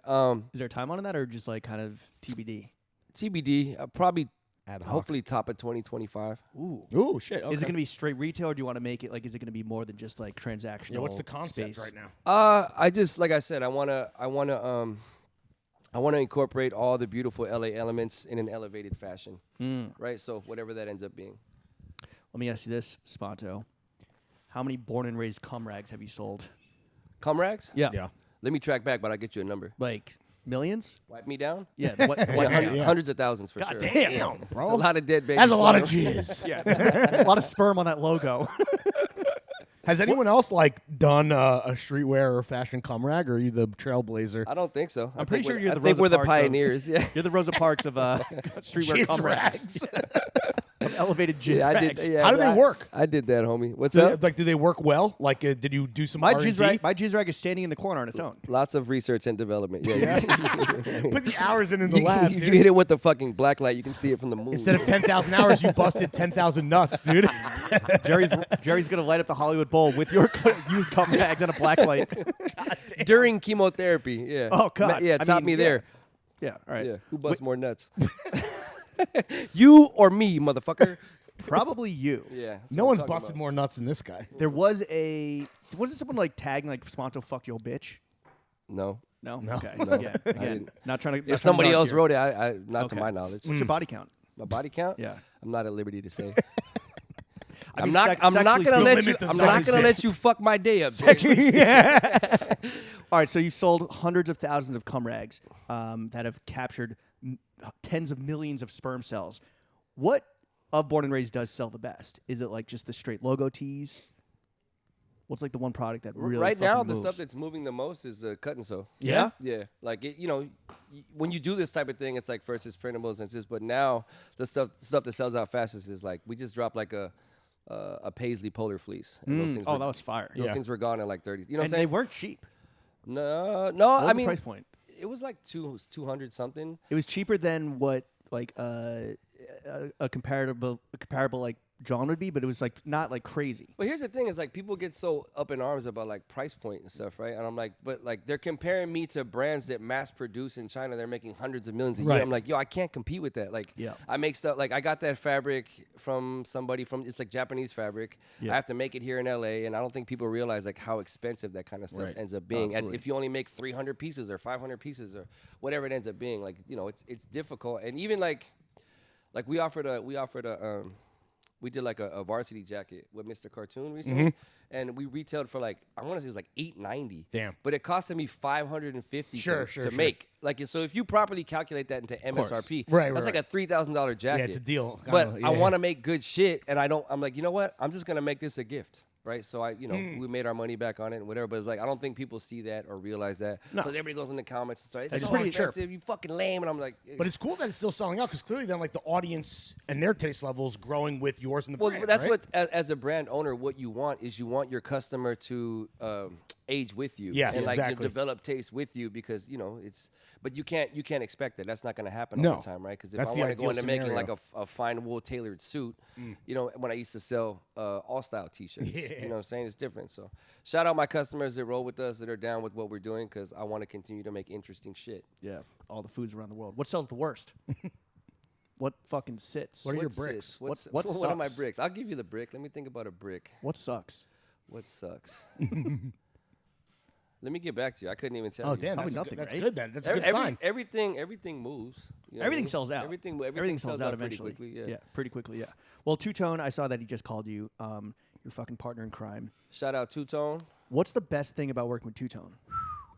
S1: Is there a time on that, or just like kind of TBD?
S2: TBD. Probably.
S3: Ad hoc.
S2: Hopefully top of 2025.
S3: Ooh, shit. Okay.
S1: Is it going to be straight retail, or do you want to make it like? Is it going to be more than just like transactional?
S3: Yeah, what's the concept
S1: space?
S3: right now?
S2: I just like I said, I wanna incorporate all the beautiful LA elements in an elevated fashion. Right. So whatever that ends up being.
S1: Let me ask you this, Spanto. How many born and raised cum rags have you sold?
S2: Cum rags?
S3: Yeah.
S2: Let me track back, but I'll get you a number.
S1: Like millions?
S2: Wipe me down?
S1: Yeah.
S2: Hundreds of thousads for
S1: God
S2: sure.
S1: damn,
S2: It's a lot of dead babies.
S3: That's a lot of jizz.
S1: Yeah. A lot of sperm on that logo.
S3: Has anyone else like done a streetwear or fashion cum rag, or are you the trailblazer?
S2: I don't think so.
S1: I'm pretty sure you're the
S2: I think
S1: Rosa
S2: we're the
S1: Parks of-
S2: pioneers. Yeah.
S1: You're the Rosa Parks of streetwear
S3: Jizz
S1: cum rags. Of elevated jizz
S2: Yeah, I
S1: rags.
S2: did. Yeah,
S3: How do they work?
S2: I did that, homie. What's
S3: Do,
S2: up?
S3: like, do they work well? Like, did you do some
S1: My
S3: R&D?
S1: jizz rag is standing in the corner on its own.
S2: Lots of research and development. Yeah.
S3: Put the hours in the lab,
S2: If
S3: dude.
S2: you hit it with the fucking black light, you can see it from the moon.
S3: Instead of 10,000 hours, you busted 10,000 nuts, dude.
S1: Jerry's gonna light up the Hollywood Bowl with your used cum rags and a black light.
S2: During chemotherapy. Yeah.
S1: Oh, God.
S2: Yeah,
S1: I
S2: taught
S1: mean,
S2: me there.
S1: Yeah, all right.
S2: Yeah. Who busts more nuts? You or me, motherfucker?
S1: Probably you.
S2: Yeah. that's
S3: No
S2: what I'm
S3: one's
S2: talking
S3: busted
S2: about.
S3: more nuts than this guy.
S1: There wasn't someone like tagging like Spanto fuck your bitch?
S2: No.
S1: No.
S3: No.
S1: Okay.
S3: No.
S1: Yeah. Again,
S2: didn't.
S1: not trying to.
S2: If somebody else wrote it, I not to
S1: Okay.
S2: my knowledge.
S1: What's your body count?
S2: My body count?
S1: Yeah.
S2: I'm not at liberty to say.
S1: I
S2: I'm
S1: mean,
S2: not. I'm not
S1: sexually
S2: gonna
S1: speaking-
S2: let you.
S3: limit the
S2: I'm not gonna let
S3: size.
S2: you fuck my day up. bitch.
S1: All right, so you've sold hundreds of thousands of cum rags that have captured tens of millions of sperm cells. What of Born and Raised does sell the best? Is it like just the straight logo tees? What's like the one product that really
S2: Right now, the
S1: moves?
S2: stuff that's moving the most is the cut and sew.
S1: Yeah?
S2: Yeah, like it, when you do this type of thing, it's like first it's printables and this, but now the stuff that sells out fastest is like we just dropped like a paisley polar fleece. And those things
S1: Oh,
S2: were,
S1: that was fire.
S2: those things were gone in like 30. You know what I'm
S1: And they
S2: saying?
S1: weren't cheap.
S2: No.
S1: What
S2: I
S1: was
S2: mean,
S1: the price point?
S2: it was like 200 something.
S1: It was cheaper than what like a comparable like John would be, but it was like not like crazy.
S2: But here's the thing: is like people get so up in arms about like price point and stuff, right? And I'm like, but like they're comparing me to brands that mass produce in China. They're making hundreds of millions a year.
S3: Right.
S2: I'm like, yo, I can't compete with that. Like,
S1: Yeah.
S2: I make stuff like I got that fabric from somebody from it's like Japanese fabric.
S1: Yeah.
S2: I have to make it here in LA, and I don't think people realize like how expensive that kind of stuff
S3: Right.
S2: ends up being. And
S1: Absolutely.
S2: if you only make 300 pieces or 500 pieces or whatever it ends up being, like it's difficult. And even like we did like a varsity jacket with Mr. Cartoon recently, and we retailed for like I want to say it was like $890.
S3: Damn.
S2: But it costed me $550
S3: Sure,
S2: to
S3: sure.
S2: make. Like so, if you properly calculate that into MSRP,
S3: Right,
S2: that's
S3: right,
S2: like a $3,000 jacket.
S3: Yeah, it's a deal.
S2: But
S3: Kinda,
S2: I
S3: yeah.
S2: want to make good shit, and I'm like, you know what? I'm just gonna make this a gift. Right, so
S3: Mm.
S2: we made our money back on it and whatever, but it's like I don't think people see that or realize that
S3: No.
S2: because everybody goes in the comments and starts,
S3: It's
S2: it's so
S3: pretty sure.
S2: expensive, you fucking lame, and I'm like,
S3: But it's cool that it's still selling out because clearly then like the audience and their taste level is growing with yours and the
S2: well,
S3: brand,
S2: that's
S3: right?
S2: what as a brand owner, what you want is you want your customer to age with you,
S3: Yes,
S2: and like
S3: exactly.
S2: develop taste with you because it's. But you can't expect that. That's not going to happen
S3: No.
S2: all the time, right? Because if
S3: That's
S2: I
S3: the
S2: want to go
S3: ideal
S2: into making
S3: scenario.
S2: like a fine wool tailored suit, when I used to sell all style T-shirts, you know what I'm saying? It's different. So shout out my customers that roll with us that are down with what we're doing because I want to continue to make interesting shit.
S1: Yeah, all the foods around the world. What sells the worst? What fucking sits?
S3: What are your
S2: What's
S3: bricks?
S2: this? What's,
S1: What
S2: what are my
S1: sucks?
S2: bricks? I'll give you the brick. Let me think about a brick.
S1: What sucks?
S2: What sucks? Let me get back to you. I couldn't even tell
S3: Oh
S2: you.
S3: damn,
S1: Probably
S3: that's,
S1: nothing,
S3: that's
S1: right?
S3: good then. That's a good sign.
S2: Everything moves. You know what I
S1: Everything
S2: mean?
S1: sells out.
S2: Everything
S1: sells out
S2: pretty
S1: eventually.
S2: quickly, yeah.
S1: pretty quickly. Yeah. Well, Two Tone, I saw that he just called you your fucking partner in crime.
S2: Shout out Two Tone.
S1: What's the best thing about working with Two Tone?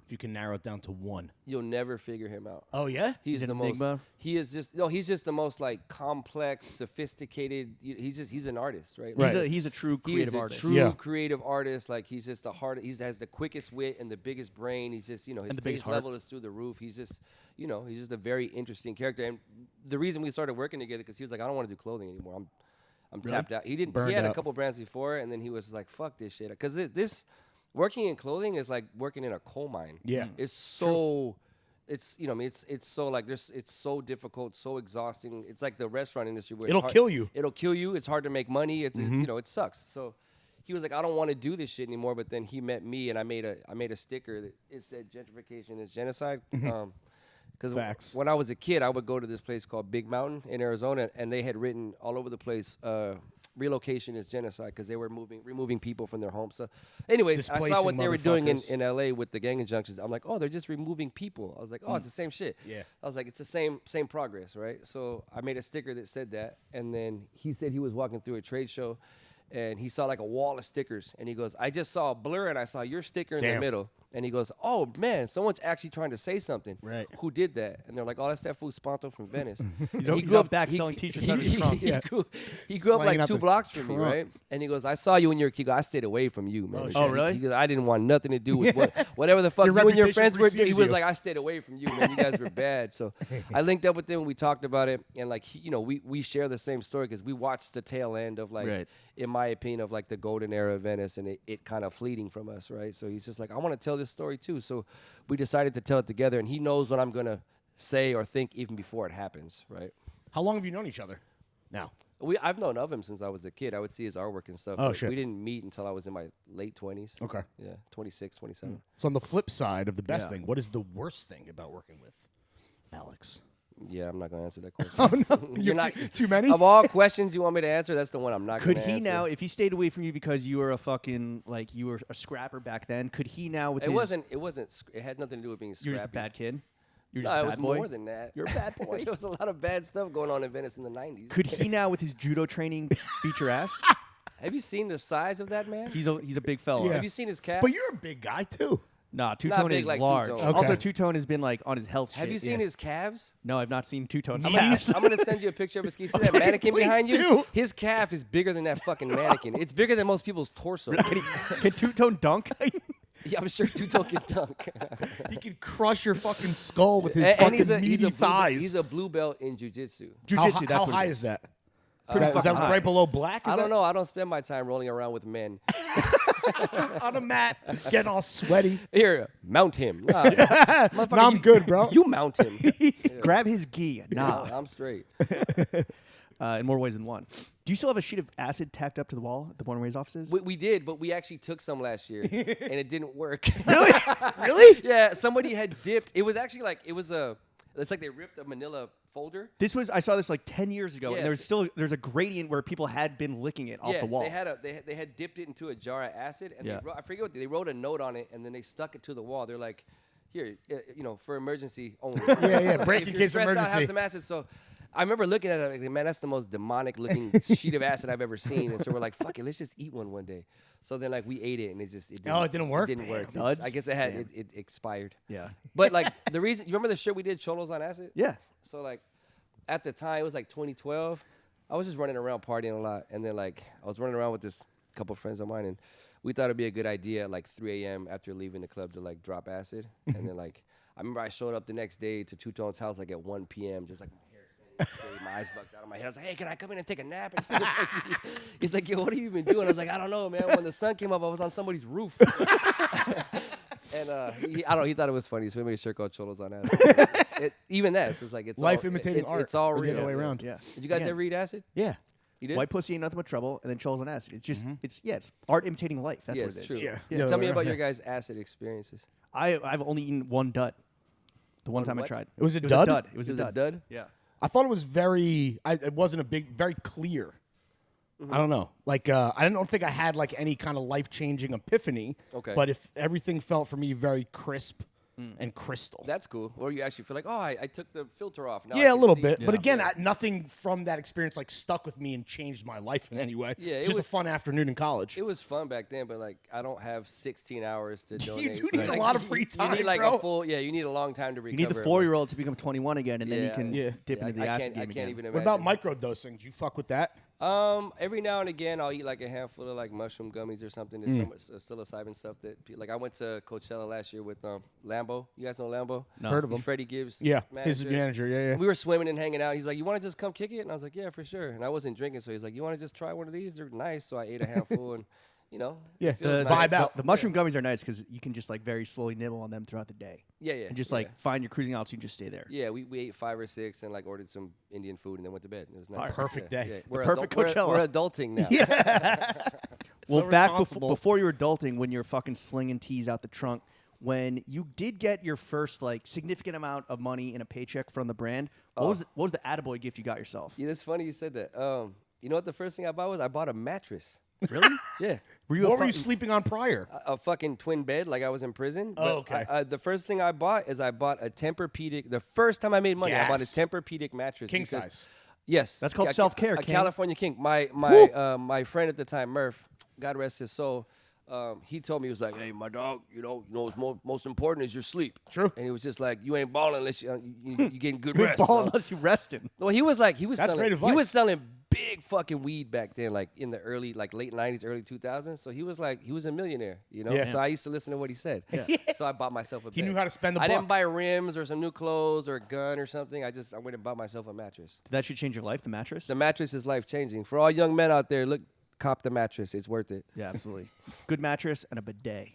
S3: If you can narrow it down to one.
S2: You'll never figure him out.
S3: Oh yeah?
S2: He's
S1: an
S2: the most.
S1: enigma?
S2: He's just the most like complex, sophisticated. He's an artist, right?
S3: Right.
S1: He's a true
S2: He
S1: creative
S2: is a
S1: artist.
S2: true
S3: Yeah.
S2: creative artist. Like he's just the heart. He has the quickest wit and the biggest brain. He's just his
S1: the biggest
S2: taste
S1: heart.
S2: level is through the roof. He's just he's just a very interesting character. And the reason we started working together because he was like, I don't want to do clothing anymore. I'm tapped out. He didn't.
S3: Burned
S2: He had
S3: out.
S2: a couple brands before, and then he was like, fuck this shit. Because this working in clothing is like working in a coal mine.
S3: Yeah.
S2: It's so. It's it's so like it's so difficult, so exhausting. It's like the restaurant industry where
S3: It'll
S2: it's hard,
S3: kill you.
S2: It'll kill you. It's hard to make money. It's it sucks. So he was like, I don't want to do this shit anymore. But then he met me, and I made a sticker that it said gentrification is genocide. Because
S3: Facts.
S2: when I was a kid, I would go to this place called Big Mountain in Arizona, and they had written all over the place. Relocation is genocide because they were removing people from their homes. So, anyways, I saw what
S3: Displacing
S2: they were doing
S3: motherfuckers.
S2: in LA with the gang injunctions. I'm like, oh, they're just removing people. I was like, oh, it's the same shit.
S3: Yeah.
S2: I was like, it's the same progress, right? So I made a sticker that said that, and then he said he was walking through a trade show, and he saw like a wall of stickers, and he goes, I just saw a blur, and I saw your sticker in the
S3: Damn.
S2: middle. And he goes, oh, man, someone's actually trying to say something.
S3: Right.
S2: Who did that? And they're like, oh, that's that fool Spanto from Venice.
S1: He's out back selling T-shirts out of his trunk.
S2: He grew up
S3: Slanging
S2: like
S3: out
S2: 2
S3: the
S2: blocks from me,
S3: trunk.
S2: right? And he goes, I saw you when you were a kid. I stayed away from you, man.
S3: Oh,
S1: really?
S2: He goes, I didn't want nothing to do with whatever the fuck
S3: Your
S2: you and your
S3: reputation
S2: friends were doing. He
S3: preceded
S2: was
S3: you.
S2: like, I stayed away from you, man. You guys were bad. So I linked up with him. We talked about it. And like, we share the same story because we watched the tail end of like,
S1: Right.
S2: in my opinion, of like the golden era of Venice, and it kind of fleeting from us, right? So he's just like, I want to tell this story too. So we decided to tell it together, and he knows what I'm gonna say or think even before it happens, right?
S3: How long have you known each other now?
S2: I've known of him since I was a kid. I would see his artwork and stuff.
S3: Oh,
S2: but
S3: shit.
S2: we didn't meet until I was in my late 20s.
S3: Okay.
S2: Yeah, 26, 27.
S3: So on the flip side of the best
S1: Yeah.
S3: thing, what is the worst thing about working with Alex?
S2: Yeah, I'm not going to answer that question.
S3: Oh, no.
S2: You're not
S3: too many?
S2: Of all questions you want me to answer, that's the one I'm not going
S1: Could
S2: to answer.
S1: he now, if he stayed away from you because you were a fucking like you were a scrapper back then, could he now with
S2: It
S1: his?
S2: wasn't. It had nothing to do with being scrappy.
S1: You're just a bad kid. You're
S2: No,
S1: just a
S2: it
S1: bad
S2: was
S1: boy.
S2: more than that.
S1: You're a bad boy.
S2: There was a lot of bad stuff going on in Venice in the 90s.
S1: Could he now with his judo training beat your ass?
S2: Have you seen the size of that man?
S1: He's a big fella.
S3: Yeah.
S2: Have you seen his calves?
S3: But you're a big guy too.
S1: Nah, Two-Tone
S2: big
S1: is
S2: like
S1: large.
S2: Two-Tone.
S1: Also,
S3: Okay.
S1: Two-Tone has been like on his health.
S2: Have
S1: shit.
S2: you seen his calves?
S1: No, I've not seen Two-Tone's
S3: I'm
S1: calves.
S2: I'm gonna send you a picture of his. You see that mannequin
S3: please
S2: behind you?
S3: do.
S2: His calf is bigger than that fucking mannequin. It's bigger than most people's torso.
S1: Can Two-Tone dunk?
S2: Yeah, I'm sure Tuto can dunk.
S3: He could crush your fucking skull with his
S2: And
S3: fucking
S2: he's a
S3: meaty
S2: blue,
S3: thighs.
S2: He's a blue belt in jiu-jitsu.
S1: Jiu-jitsu, that's
S3: how
S1: what
S3: high
S1: it
S3: is that?
S1: Pretty
S3: Is that
S1: fucking high.
S3: right below black?
S2: I don't know. I don't spend my time rolling around with men.
S3: On a mat, getting all sweaty.
S2: Here, mount him. Nah,
S3: No, I'm good, bro.
S2: You mount him.
S1: Grab his gi.
S2: No,
S1: Nah.
S2: I'm straight.
S1: In more ways than one. Do you still have a sheet of acid tacked up to the wall at the Born and Raised offices?
S2: We did, but we actually took some last year, and it didn't work.
S1: Really?
S2: Yeah, somebody had dipped. It was actually like it's like they ripped a Manila folder.
S1: I saw this like 10 years ago,
S2: Yeah.
S1: and there's a gradient where people had been licking it off
S2: Yeah,
S1: the wall.
S2: they had dipped it into a jar of acid, and
S1: Yeah.
S2: I forget what they wrote a note on it, and then they stuck it to the wall. They're like, here, for emergency only.
S3: Yeah, break
S2: If
S3: in
S2: you're
S3: case of
S2: stressed out,
S3: emergency.
S2: have some acid. So I remember looking at it like, man, that's the most demonic looking sheet of acid I've ever seen. And so we're like, fuck it, let's just eat one day. So then like we ate it, and it didn't
S3: work?
S2: It didn't work.
S1: Damn.
S2: I guess it expired.
S1: Yeah.
S2: But like the reason, you remember the shirt we did, Cholos on Acid?
S1: Yeah.
S2: So like at the time, it was like 2012. I was just running around partying a lot, and then like I was running around with this couple friends of mine, and we thought it'd be a good idea at like 3 a.m. after leaving the club to like drop acid. And then like I remember I showed up the next day to Two-Tone's house like at 1 p.m. just like my hair standing, my eyes bugged out of my head. I was like, hey, can I come in and take a nap? And he's like, yo, what have you been doing? I was like, I don't know, man. When the sun came up, I was on somebody's roof. And he thought it was funny, so we made a shirt called Cholos on Acid. Even that, it's just like it's
S3: Life
S2: all,
S3: imitating art.
S2: It's all
S3: or the
S2: real.
S3: other way around.
S1: Yeah.
S2: Did you guys
S1: Again,
S2: ever eat acid?
S3: Yeah.
S2: You did?
S1: White pussy ain't nothing but trouble, and then Cholos on acid. It's just, it's art imitating life. That's
S2: Yeah,
S1: what
S2: it's
S1: it is.
S2: true.
S3: Yeah.
S1: Yeah.
S2: Tell me about your guys' acid experiences.
S1: I've only eaten one dud. The one time I
S2: what?
S1: tried.
S3: It was a dud?
S1: It was a
S2: It was a
S1: dud.
S2: dud?
S1: Yeah.
S3: I thought it was it wasn't very clear. I don't know. Like, I don't think I had like any kind of life-changing epiphany.
S2: Okay.
S3: But if everything felt for me very crisp and crystal.
S2: That's cool. Or you actually feel like, oh, I took the filter off. Now I
S3: Yeah, a
S2: can
S3: little
S2: see.
S3: bit. But
S1: Yeah.
S3: again, nothing from that experience like stuck with me and changed my life in any way.
S2: Yeah, it
S3: Just a
S2: was-
S3: fun afternoon in college.
S2: It was fun back then, but like I don't have 16 hours to donate.
S3: do need
S2: Like,
S3: a lot of free
S2: You
S3: time,
S2: need like
S3: bro.
S2: a full. Yeah, you need a long time to recover.
S1: You need the 4-year-old to become 21 again, and then you can
S3: Yeah.
S1: dip into the acid game
S2: I can't
S1: again.
S2: even
S3: What
S2: imagine.
S3: about microdosing? Do you fuck with that?
S2: Every now and again, I'll eat like a handful of like mushroom gummies or something. There's some psilocybin stuff that, like, I went to Coachella last year with Lambo. You guys know Lambo?
S1: No.
S3: Heard of
S2: He's
S3: him.
S2: Freddie Gibbs.
S3: Yeah, his manager. Yeah, yeah.
S2: We were swimming and hanging out. He's like, "You want to just come kick it?" And I was like, "Yeah, for sure." And I wasn't drinking, so he's like, "You want to just try one of these? They're nice." So I ate a handful, and
S3: Yeah,
S2: it feels
S3: the
S2: nice.
S3: vibe out.
S1: The mushroom gummies are nice because you can just like very slowly nibble on them throughout the day,
S2: Yeah, yeah.
S1: and just
S2: yeah.
S1: like find your cruising altitude, just stay there.
S2: Yeah, we ate 5 or 6 and like ordered some Indian food and then went to bed. It was nice.
S3: Perfect
S2: Yeah,
S3: day.
S2: yeah.
S3: The
S2: We're
S1: perfect
S2: we're
S1: Coachella.
S2: adulting now.
S1: Well,
S3: So
S1: back
S3: responsible.
S1: before you were adulting, when you're fucking slinging teas out the trunk, when you did get your first like significant amount of money in a paycheck from the brand, what was the attaboy gift you got yourself?
S2: Yeah, it's funny you said that. You know what the first thing I bought was? I bought a mattress.
S1: Really?
S2: Yeah.
S1: Were you
S3: What
S1: a
S3: were you
S1: fucking-
S3: sleeping on prior?
S2: A fucking twin bed, like I was in prison.
S3: Oh,
S2: But
S3: okay.
S2: the first thing I bought is I bought a Tempur-Pedic. The first time I made money, I bought a
S3: Gas.
S2: Tempur-Pedic mattress.
S3: King
S2: because-
S3: size.
S2: Yes.
S1: That's called
S2: A
S1: self-care,
S2: A
S1: King.
S2: California King. My friend at the time, Murph, God rest his soul, he told me, he was like, hey, my dog, you know what's most important is your sleep.
S3: True.
S2: And he was just like, you ain't balling unless you getting good
S1: You
S2: rest.
S1: ball unless you resting.
S2: Well, he was
S3: That's
S2: selling,
S3: great advice.
S2: he was selling big fucking weed back then, like in the early, like late 90s, early 2000s. So he was a millionaire, you know?
S3: Yeah.
S2: So I used to listen to what he said.
S1: Yeah.
S2: So I bought myself a
S3: He
S2: bed.
S3: knew how to spend the
S2: I
S3: buck.
S2: didn't buy rims or some new clothes or a gun or something. I went and bought myself a mattress.
S1: Did that should change your life, the mattress?
S2: The mattress is life changing. For all young men out there, look, cop the mattress. It's worth it.
S1: Yeah, absolutely. Good mattress and a bidet.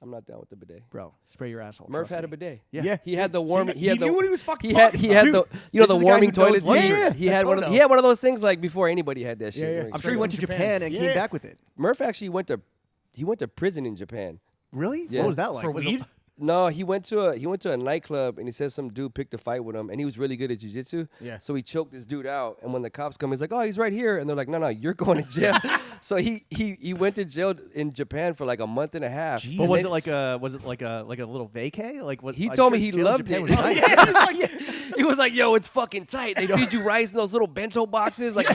S2: I'm not down with the bidet.
S1: Bro, spray your asshole.
S2: Murph
S1: trust
S2: had a
S1: me.
S2: bidet.
S3: Yeah.
S2: He had the
S3: See,
S2: warming.
S3: he knew what he was fucking
S2: He had
S3: talking
S2: the
S3: about.
S1: this
S2: the
S1: is the guy
S2: warming
S1: who knows
S2: toilets.
S1: luxury.
S3: Yeah,
S2: He had
S3: Toto.
S2: he had one of those things like before anybody had that shit.
S3: Yeah, yeah.
S2: Like,
S1: I'm sure he went to Japan and came
S3: Yeah.
S1: back with it.
S2: Murph actually went to prison in Japan.
S1: Really?
S2: Yeah.
S1: What was that like?
S3: For
S1: Was it-
S3: weed?
S2: No, he went to a nightclub and he said some dude picked a fight with him and he was really good at jiu-jitsu.
S3: Yeah.
S2: So he choked this dude out and when the cops come, he's like, "Oh, he's right here," and they're like, "No, you're going to jail." So he went to jail in Japan for like a month and a half.
S3: Jeez.
S1: But
S2: And
S1: was
S2: then-
S1: it like a little vacay? Like what?
S2: He
S1: I'm
S2: told
S1: sure
S2: me he
S1: jail in
S2: loved
S1: Japan
S2: it.
S1: was nice.
S2: He was like, "Yo, it's fucking tight. They feed you rice in those little bento boxes." Like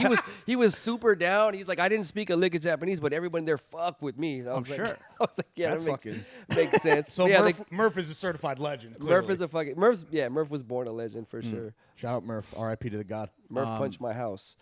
S2: he was super down. He's like, "I didn't speak a lick of Japanese, but everyone there fucked with me." I was
S1: I'm
S2: like,
S1: sure.
S2: I was like, "Yeah,
S3: That's
S2: that makes sense."
S3: So
S2: yeah,
S3: Murph is a certified legend.
S2: Murph
S3: clearly.
S2: is a fucking Murph was born a legend for sure.
S3: Shout out Murph. R.I.P. to the god.
S2: Murph punched my house.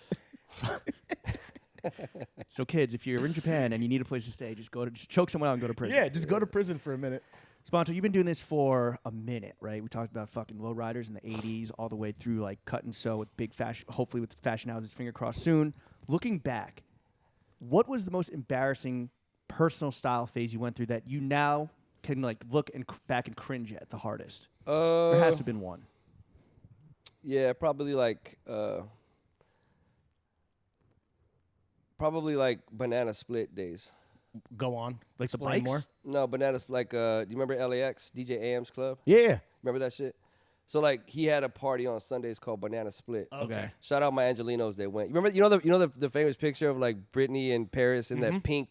S1: So kids, if you're in Japan and you need a place to stay, just choke someone out and go to prison.
S3: Yeah, just go to prison for a minute.
S1: Spanto, you've been doing this for a minute, right? We talked about fucking low riders in the 80s all the way through like cut and sew with big fashion, hopefully with fashion houses, finger crossed soon. Looking back, what was the most embarrassing personal style phase you went through that you now can like look back and cringe at the hardest? There has to have been one.
S2: Yeah, probably like banana split days.
S3: Go on.
S1: Like the
S3: Explain
S1: bikes?
S3: more.
S2: No, bananas like do you remember LAX, DJ AM's club?
S3: Yeah.
S2: Remember that shit? So like he had a party on Sundays called Banana Split.
S3: Okay.
S2: Shout out my Angelinos that went. You know the famous picture of like Britney and Paris in that pink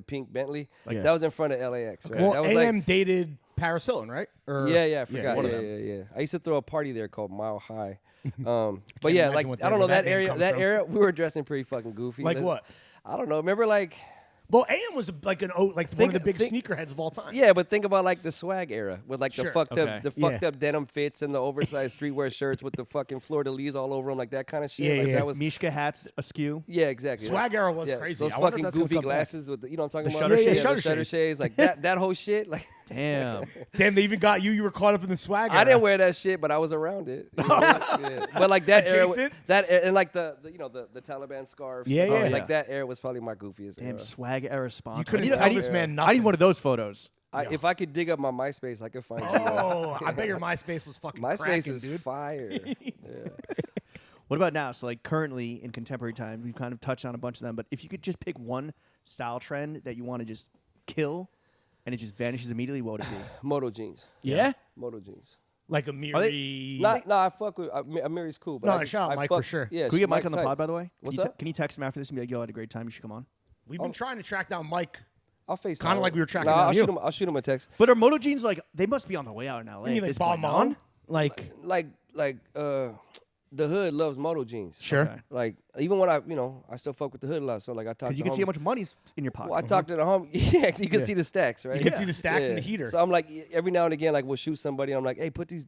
S2: pink Bentley?
S3: Yeah.
S2: That was in front of LAX, right?
S3: Well,
S2: that was
S3: AM dated Paris Hilton, right? Or,
S2: yeah, I forgot.
S3: one of
S2: Yeah,
S3: them.
S2: yeah. I used to throw a party there called Mile High. But
S3: Can't
S2: yeah,
S3: imagine
S2: like
S3: what
S2: I don't
S3: where
S2: know that
S3: name
S2: area.
S3: comes
S2: That
S3: from.
S2: era, we were dressing pretty fucking goofy.
S3: Like what?
S2: I don't know. Remember like.
S3: Well, AM was like one of the big sneakerheads of all time.
S2: Yeah, but think about like the swag era with like
S3: Sure.
S2: the fucked
S1: Okay.
S2: up, the
S3: Yeah.
S2: fucked up denim fits and the oversized streetwear shirts with the fucking fleur de lis all over them, like that kind of shit.
S3: Yeah,
S2: like
S3: yeah.
S2: that was.
S1: Mishka hats askew.
S2: Yeah, exactly.
S3: Swag era was
S2: Yeah,
S3: crazy.
S2: Those
S3: I wonder if
S2: fucking
S3: that's gonna
S2: goofy
S3: come back.
S2: glasses with the, you know what I'm talking
S1: The
S2: about?
S1: shutter
S3: shades.
S2: the
S3: Shutter
S2: shutter
S3: shades.
S2: shades, like that whole shit. Like
S1: Damn.
S3: Damn, they even got you. You were caught up in the swag era.
S2: I didn't wear that shit, but I was around it. You know? Yeah. But like that era,
S3: Adjacent?
S2: and like the Taliban scarves.
S3: Yeah, yeah.
S2: Like that era was probably my goofiest.
S1: Damn
S2: era.
S1: swag era Spanto.
S3: You couldn't
S1: I need-
S3: tell
S1: I need-
S3: this man
S1: I
S3: nothing.
S1: need one of those photos.
S2: If I could dig up my MySpace, I could find you.
S3: Oh, I bet your MySpace was fucking
S2: MySpace
S3: cracking,
S2: is
S3: dude.
S2: fire.
S1: What about now? So like currently in contemporary time, we've kind of touched on a bunch of them, but if you could just pick one style trend that you want to just kill and it just vanishes immediately, what would it be?
S2: Moto jeans.
S3: Yeah?
S2: Moto jeans.
S3: Like a
S1: Are
S3: Miri.
S2: I fuck with Amiri's cool. But
S3: No,
S2: I just-
S3: shout out
S2: I
S3: Mike
S2: fuck-
S3: for sure.
S2: Yeah,
S1: Can we get Mike
S2: Mike's
S1: on the
S2: tight.
S1: pod, by the way?
S2: What's
S1: can you
S2: up?
S1: Can you text him after this and be like, yo, I had a great time, you should come on?
S3: We've been trying to track down Mike.
S2: I'll FaceTime.
S3: Kinda
S2: him.
S3: like we were tracking
S2: Nah,
S3: down
S2: I'll
S3: you.
S2: shoot him. I'll shoot him a text.
S1: But are moto jeans like, they must be on the way out in LA.
S3: You mean
S1: at
S3: like
S1: this point, no?
S3: Balmain? Like,
S2: The hood loves moto jeans.
S3: sure.
S1: Okay.
S2: Like even when I still fuck with the hood a lot. So like I talk.
S1: Because you
S2: to
S1: can see how
S2: homies-
S1: much money's in your pocket.
S2: Well, I talked to the home. Yeah, you can see the stacks, right?
S3: You can see the stacks in the heater.
S2: So I'm like, every now and again, like we'll shoot somebody. I'm like, hey, put these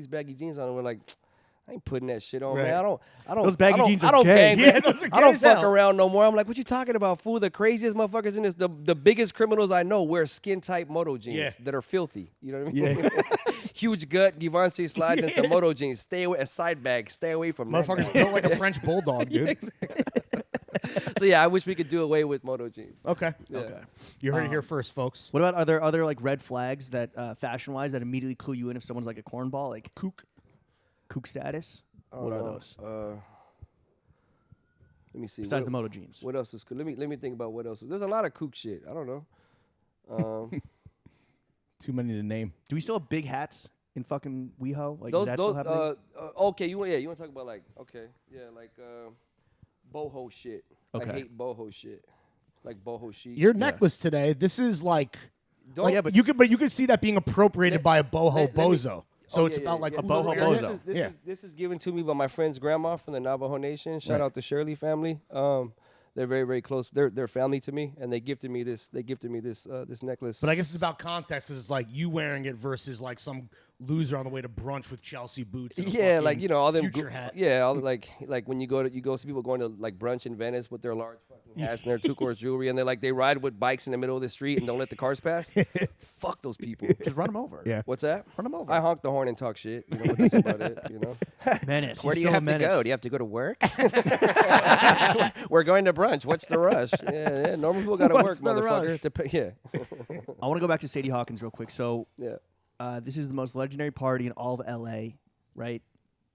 S2: baggy jeans on. And we're like, I ain't putting that shit on,
S3: Right.
S2: man. I don't.
S1: Those baggy
S2: I don't,
S1: jeans
S2: I
S1: are
S2: don't
S1: gay.
S2: gang.
S3: Yeah, those are
S2: I
S3: gay
S2: don't
S3: as
S2: fuck
S3: hell.
S2: around no more. I'm like, what you talking about, fool? The craziest motherfuckers in this, the biggest criminals I know wear skin tight moto jeans
S3: Yeah.
S2: that are filthy. You know what I mean?
S3: Yeah.
S2: Huge gut, Givenchy slides, and some moto jeans. Stay away, a side bag. Stay away from that.
S3: Motherfucker's built like a French bulldog, dude.
S2: So yeah, I wish we could do away with moto jeans.
S3: Okay.
S2: Yeah.
S1: Okay.
S3: You heard it here first, folks.
S1: What about other like red flags that fashion-wise that immediately clue you in if someone's like a cornball, like kook status? What are those?
S2: Let me see.
S1: Besides
S2: What-
S1: the moto jeans.
S2: What else is cool? Let me think about what else. There's a lot of kook shit. I don't know.
S3: Too many to name.
S1: Do we still have big hats in fucking WeHo? Like, is
S2: Those
S1: that still happening?
S2: okay. You want to talk about like boho shit.
S1: Okay.
S2: I hate boho shit. Like boho sheet.
S3: Your necklace today, this is like,
S2: Don't-
S1: yeah, but-
S3: you could see that being appropriated by a boho
S2: let me-
S3: bozo. So
S2: Oh,
S3: it's
S2: yeah,
S3: about
S2: yeah,
S3: like
S2: yeah.
S3: a
S1: boho
S3: boho
S1: bozo.
S2: This is given to me by my friend's grandma from the Navajo Nation. Shout
S3: Right.
S2: out the Shirley family. They're very, very close. They're family to me, and they gifted me this. This necklace.
S3: But I guess it's about context because it's like you wearing it versus like some loser on the way to brunch with Chelsea boots. And a
S2: like all them
S3: future hat.
S2: all like when you go see people going to like brunch in Venice with their large fucking hats and their two-course jewelry, and they ride with bikes in the middle of the street and don't let the cars pass. Fuck those people.
S1: Just run them over.
S3: Yeah.
S2: What's that?
S1: Run them over.
S2: I honk the horn and talk shit. You know, that's about it. You know.
S1: Menace.
S2: Where
S1: He's
S2: do you
S1: still a
S2: have to
S1: menace.
S2: go? Do you have to go to work? We're going to brunch. What's the rush? Yeah. Normal people got to work,
S3: What's the
S2: motherfucker. Yeah.
S1: I want to go back to Sadie Hawkins real quick. So
S2: Yeah.
S1: this is the most legendary party in all of LA, right?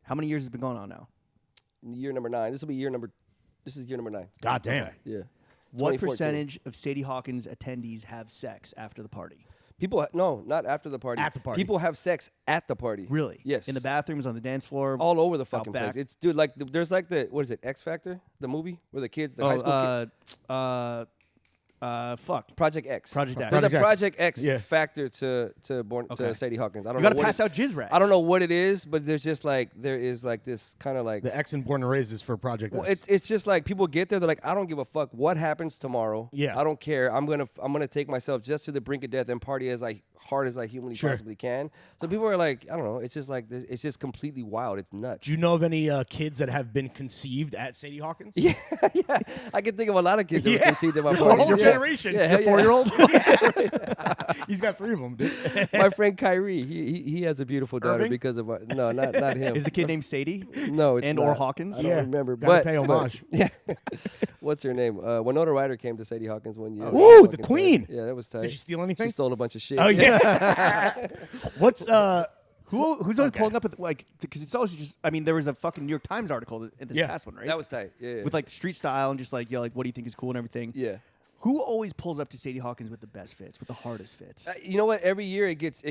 S1: How many years has it been going on now?
S2: Year number 9. This is year number 9.
S3: God damn.
S2: Yeah.
S1: What
S2: 2014.
S1: percentage of Sadie Hawkins attendees have sex after the party?
S2: People, no, not after the party.
S3: At the party.
S2: People have sex at the party.
S1: Really?
S2: Yes.
S1: In the bathrooms, on the dance floor?
S2: All over the fucking
S1: back.
S2: place. It's dude, like there's like what is it? X Factor, the movie where the kids, the high school kids.
S1: Fuck.
S2: Project X.
S1: Project X.
S2: There's a
S3: Project X.
S2: Project X
S3: Yeah.
S2: factor to
S1: Okay.
S2: Sadie Hawkins. I don't
S1: You
S2: know
S1: gotta
S2: what
S1: pass out jizz rats.
S2: I don't know what it is, but there is like this kind of like
S3: The X and Born and Raised is for Project
S2: well,
S3: X.
S2: it's just like people get there, they're like, I don't give a fuck what happens tomorrow.
S3: Yeah.
S2: I don't care. I'm gonna take myself just to the brink of death and party as hard as I humanly
S3: Sure.
S2: possibly can. So people are like, I don't know. It's just like it's just completely wild. It's nuts.
S3: Do you know of any kids that have been conceived at Sadie Hawkins?
S2: Yeah, I can think of a lot of kids that were conceived in my
S3: Your
S2: party.
S3: whole generation.
S2: Yeah,
S3: Your
S2: hell yeah.
S3: 4-year-old. He's got 3 of them, dude.
S2: My friend Kyrie, he has a beautiful daughter
S3: Irving?
S2: because of no, not him.
S1: Is the kid named Sadie?
S2: No, it's
S1: and
S2: not.
S1: or Hawkins?
S2: I don't remember.
S3: Gotta
S2: But
S3: pay homage.
S2: yeah, what's her name? Winona Ryder came to Sadie Hawkins one year.
S3: Ooh, the
S2: Fucking
S3: queen.
S2: tight. Yeah, that was tight.
S3: Did she steal anything?
S2: She stole a bunch of shit.
S3: Oh yeah. What's
S1: Who's always pulling up with like? Because it's always just. I mean, there was a fucking New York Times article in this
S3: Yeah.
S1: past one, right?
S2: That was tight. Yeah.
S1: with like street style and just like what do you think is cool and everything.
S2: yeah.
S1: Who always pulls up to Sadie Hawkins with the best fits, with the hardest fits?
S2: You know what? Every year it gets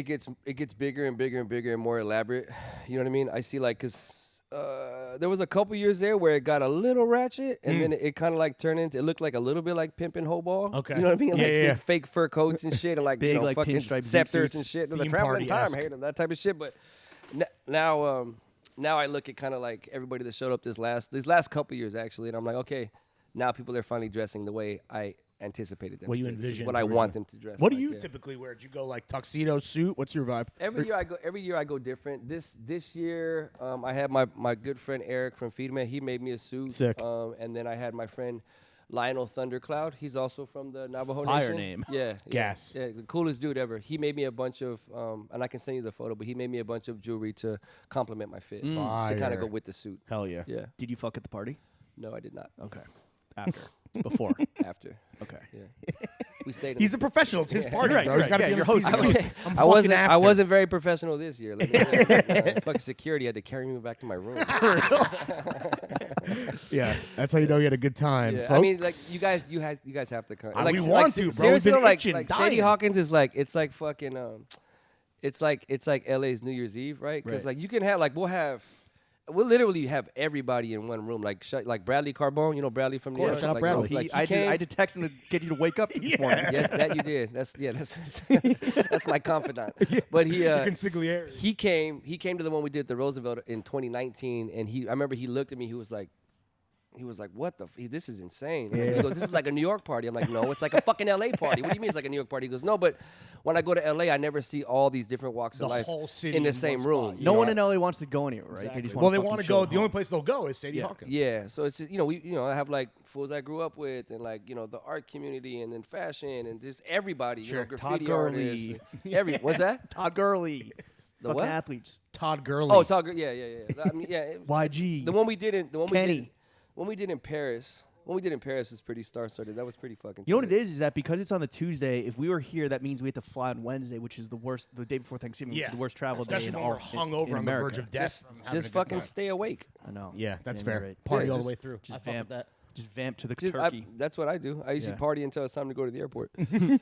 S2: bigger and bigger and bigger and more elaborate. You know what I mean? I see like because there was a couple years there where it got a little ratchet and then it kind of like turned into. It looked like a little bit like Pimpin' Hobo.
S3: Okay.
S2: You know what I mean?
S3: Yeah,
S2: Like
S3: yeah.
S2: fake fur coats and shit and like
S1: Big,
S2: like fucking
S1: pinstripe zoot
S2: scepters
S1: suits,
S2: and shit. The
S3: theme
S2: traveling time,
S3: party-esque.
S2: hated that type of shit. But now I look at kind of like everybody that showed up these last couple years actually, and I'm like, okay, now people are finally dressing the way I anticipated them.
S3: What
S2: to
S3: you
S2: do. This is
S3: envisioned
S2: what I
S3: originally.
S2: want them to dress.
S3: What do
S2: like,
S3: you
S2: yeah.
S3: typically wear? Do you go like tuxedo suit? What's your vibe?
S2: Every year I go different. This year, I had my good friend Eric from Feedman. He made me a suit.
S3: Sick.
S2: And then I had my friend Lionel Thundercloud. He's also from the Navajo
S1: Fire
S2: Nation.
S1: name.
S2: Yeah.
S3: Gas.
S2: Yeah, the coolest dude ever. He made me a bunch of, and I can send you the photo, but he made me a bunch of jewelry to complement my fit. To kind
S3: Fire.
S2: of go with the suit.
S3: Hell yeah.
S2: Yeah.
S1: Did you fuck at the party?
S2: No, I did not.
S1: Okay. After. Before.
S2: After.
S1: Okay.
S2: Yeah. We stayed.
S3: He's a professional. It's his party,
S1: You're right,
S3: bro.
S1: you're
S3: He's got to
S1: right.
S3: be
S1: Yeah,
S3: able
S1: you're
S3: to
S1: hosting.
S3: I'm
S2: I
S3: fucking after.
S2: wasn't very professional this year. Let me tell you. Fucking security had to carry me back to my room.
S3: Yeah, that's how you know you had a good time.
S2: Yeah,
S3: folks.
S2: I mean, like you guys have to come.
S3: We
S2: Like,
S3: want to, bro.
S2: Seriously,
S3: We've been
S2: though, like,
S3: itching,
S2: like
S3: dying.
S2: Sadie Hawkins is like it's like fucking it's like LA's New Year's Eve, right? Because
S1: Right.
S2: like you can have like we'll literally have everybody in one room, like Bradley Carbone, you know Bradley from New York.
S3: shout out
S2: like,
S3: Bradley.
S2: like,
S1: I
S2: came-
S1: had to text him to get you to wake up this morning.
S2: Yes, that you did. That's that's my confidant. But
S3: consigliere.
S2: he came to the one we did at the Roosevelt in 2019, and I remember he looked at me. He was like, what the? This is insane. He goes, this is like a New York party. I'm like, no, it's like a fucking LA party. What do you mean it's like a New York party? He goes, no, but when I go to LA, I never see all these different walks
S3: The
S2: of life
S3: whole city
S2: in the
S3: in
S2: same
S3: one
S2: room.
S3: spot.
S2: you
S1: No
S2: know?
S1: one in LA wants to go anywhere, right?
S3: Exactly.
S1: They just
S3: Well, they
S1: want
S3: want
S1: to
S3: to go.
S1: fucking
S3: The
S1: show
S3: only
S1: home.
S3: place they'll go is Sadie
S1: Yeah.
S3: Hawkins.
S2: Yeah, so it's I have like fools I grew up with, and like the art community, and then fashion, and just everybody.
S3: Sure.
S2: Graffiti
S1: Todd Gurley.
S2: artists. What's that?
S1: Todd Gurley.
S2: The
S1: fucking
S2: what?
S1: athletes.
S3: Todd Gurley.
S2: Oh, Todd Gurley. Yeah. I mean, yeah.
S1: YG.
S2: The one we did in
S1: Kenny.
S2: when we did in Paris. When we did in Paris was pretty star-studded. That was pretty fucking.
S1: You know what it
S2: tight.
S1: is that because it's on the Tuesday, if we were here, that means we have to fly on Wednesday, which is the worst, the day before Thanksgiving, which
S3: Yeah.
S1: is the worst travel
S3: Especially
S1: day
S3: when
S1: in
S3: we're
S1: all
S3: hungover
S1: in
S3: on the
S1: America.
S3: verge of death. from having a
S2: Just
S3: good
S2: fucking
S3: time.
S2: stay awake.
S1: I know.
S3: Yeah, that's
S1: you're
S3: fair.
S1: right.
S3: Party
S2: Yeah,
S3: all the
S2: just-
S3: way through. I
S1: Just
S3: fuck
S1: vamp.
S3: with that.
S1: Just vamp to the
S2: Just-
S1: turkey.
S2: that's what I do. I usually
S1: Yeah.
S2: party until it's time to go to the airport.
S1: Who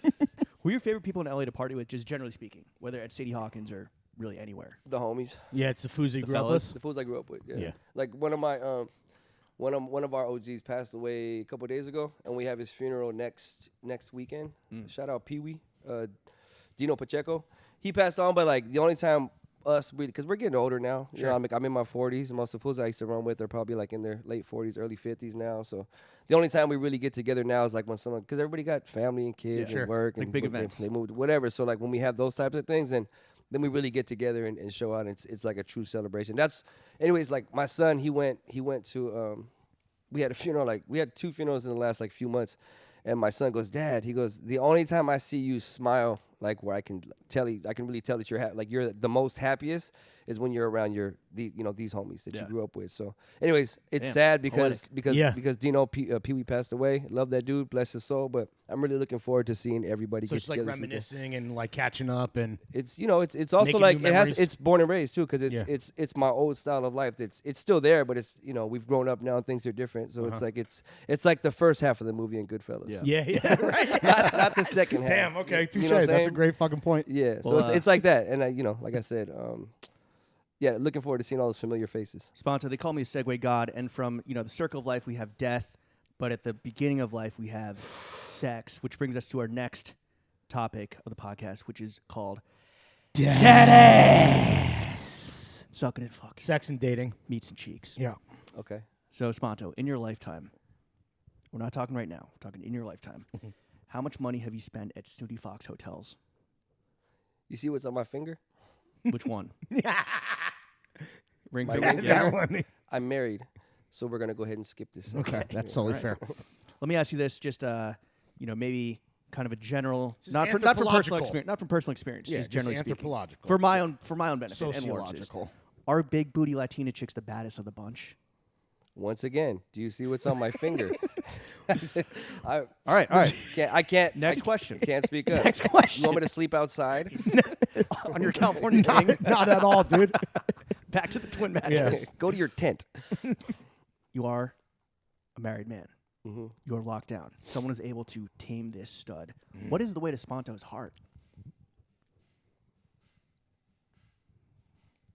S1: are your favorite people in LA to party with, just generally speaking, whether at Sadie Hawkins or really anywhere?
S2: The homies,
S3: Yeah, it's the Foos you
S1: The
S3: grew up
S1: fellas?
S3: with.
S2: the fools I grew up with. Yeah.
S3: Yeah.
S2: Like one of my one of our OGs passed away a couple days ago, and we have his funeral next weekend. Shout out Pee Wee, Dino Pacheco. He passed on, but like the only time us because we're getting older now. You know, I'm in my 40s. Most of the fools I used to run with are probably like in their late 40s, early 50s now. So the only time we really get together now is like when someone, because everybody got family and kids and work and
S1: big events.
S2: They moved, whatever. So like when we have those types of things, and then we really get together and show out. And it's like a true celebration. Anyways, like my son, he went to, we had a funeral, like we had 2 funerals in the last like few months. And my son goes, Dad, he goes, the only time I see you smile, like where I can really tell that you're the most happiest is when you're around these homies that you grew up with. So anyways, it's sad because Dino Pee-wee passed away. Love that dude, bless his soul. But I'm really looking forward to seeing everybody get together.
S3: So it's like reminiscing and like catching up, and
S2: it's it's also like it's born and raised too, because it's my old style of life. It's still there, but it's we've grown up now and things are different. So it's like the first half of the movie in Goodfellas.
S3: Yeah, right.
S2: not the second half.
S3: Damn. Okay, touche.
S2: That's
S3: a great fucking point.
S2: Yeah. So it's like that, and like I said, looking forward to seeing all those familiar faces.
S1: Spanto, they call me a segue god, and from the circle of life we have death, but at the beginning of life we have sex, which brings us to our next topic of the podcast, which is called Daddies. Sucking it, fucking.
S3: Sex and dating.
S1: Meats and cheeks.
S3: Yeah.
S2: Okay.
S1: So Spanto, in your lifetime, we're not talking right now, we're talking in your lifetime, how much money have you spent at Snooty Fox hotels?
S2: You see what's on my finger?
S1: Which one? Ring
S2: My
S1: finger?
S2: ring
S1: Yeah.
S2: finger? I'm married, so we're gonna go ahead and skip this.
S3: Okay, that's totally fair.
S1: Let me ask you this, just maybe kind of a general,
S3: Just
S1: not from personal experience, just generally speaking,
S3: anthropological.
S1: for my own benefit and Lawrence's.
S3: Sociological.
S1: Are big booty Latina chicks the baddest of the bunch?
S2: Once again, do you see what's on my finger?
S1: All right.
S2: I can't.
S1: Next question.
S2: Can't speak up.
S1: Next question.
S2: You want me to sleep outside?
S1: On your California king?
S3: Not at all, dude.
S1: Back to the twin mattress.
S3: Yes.
S2: Go to your tent.
S1: You are a married man.
S2: Mm-hmm.
S1: You are locked down. Someone is able to tame this stud. What is the way to Spanto's heart?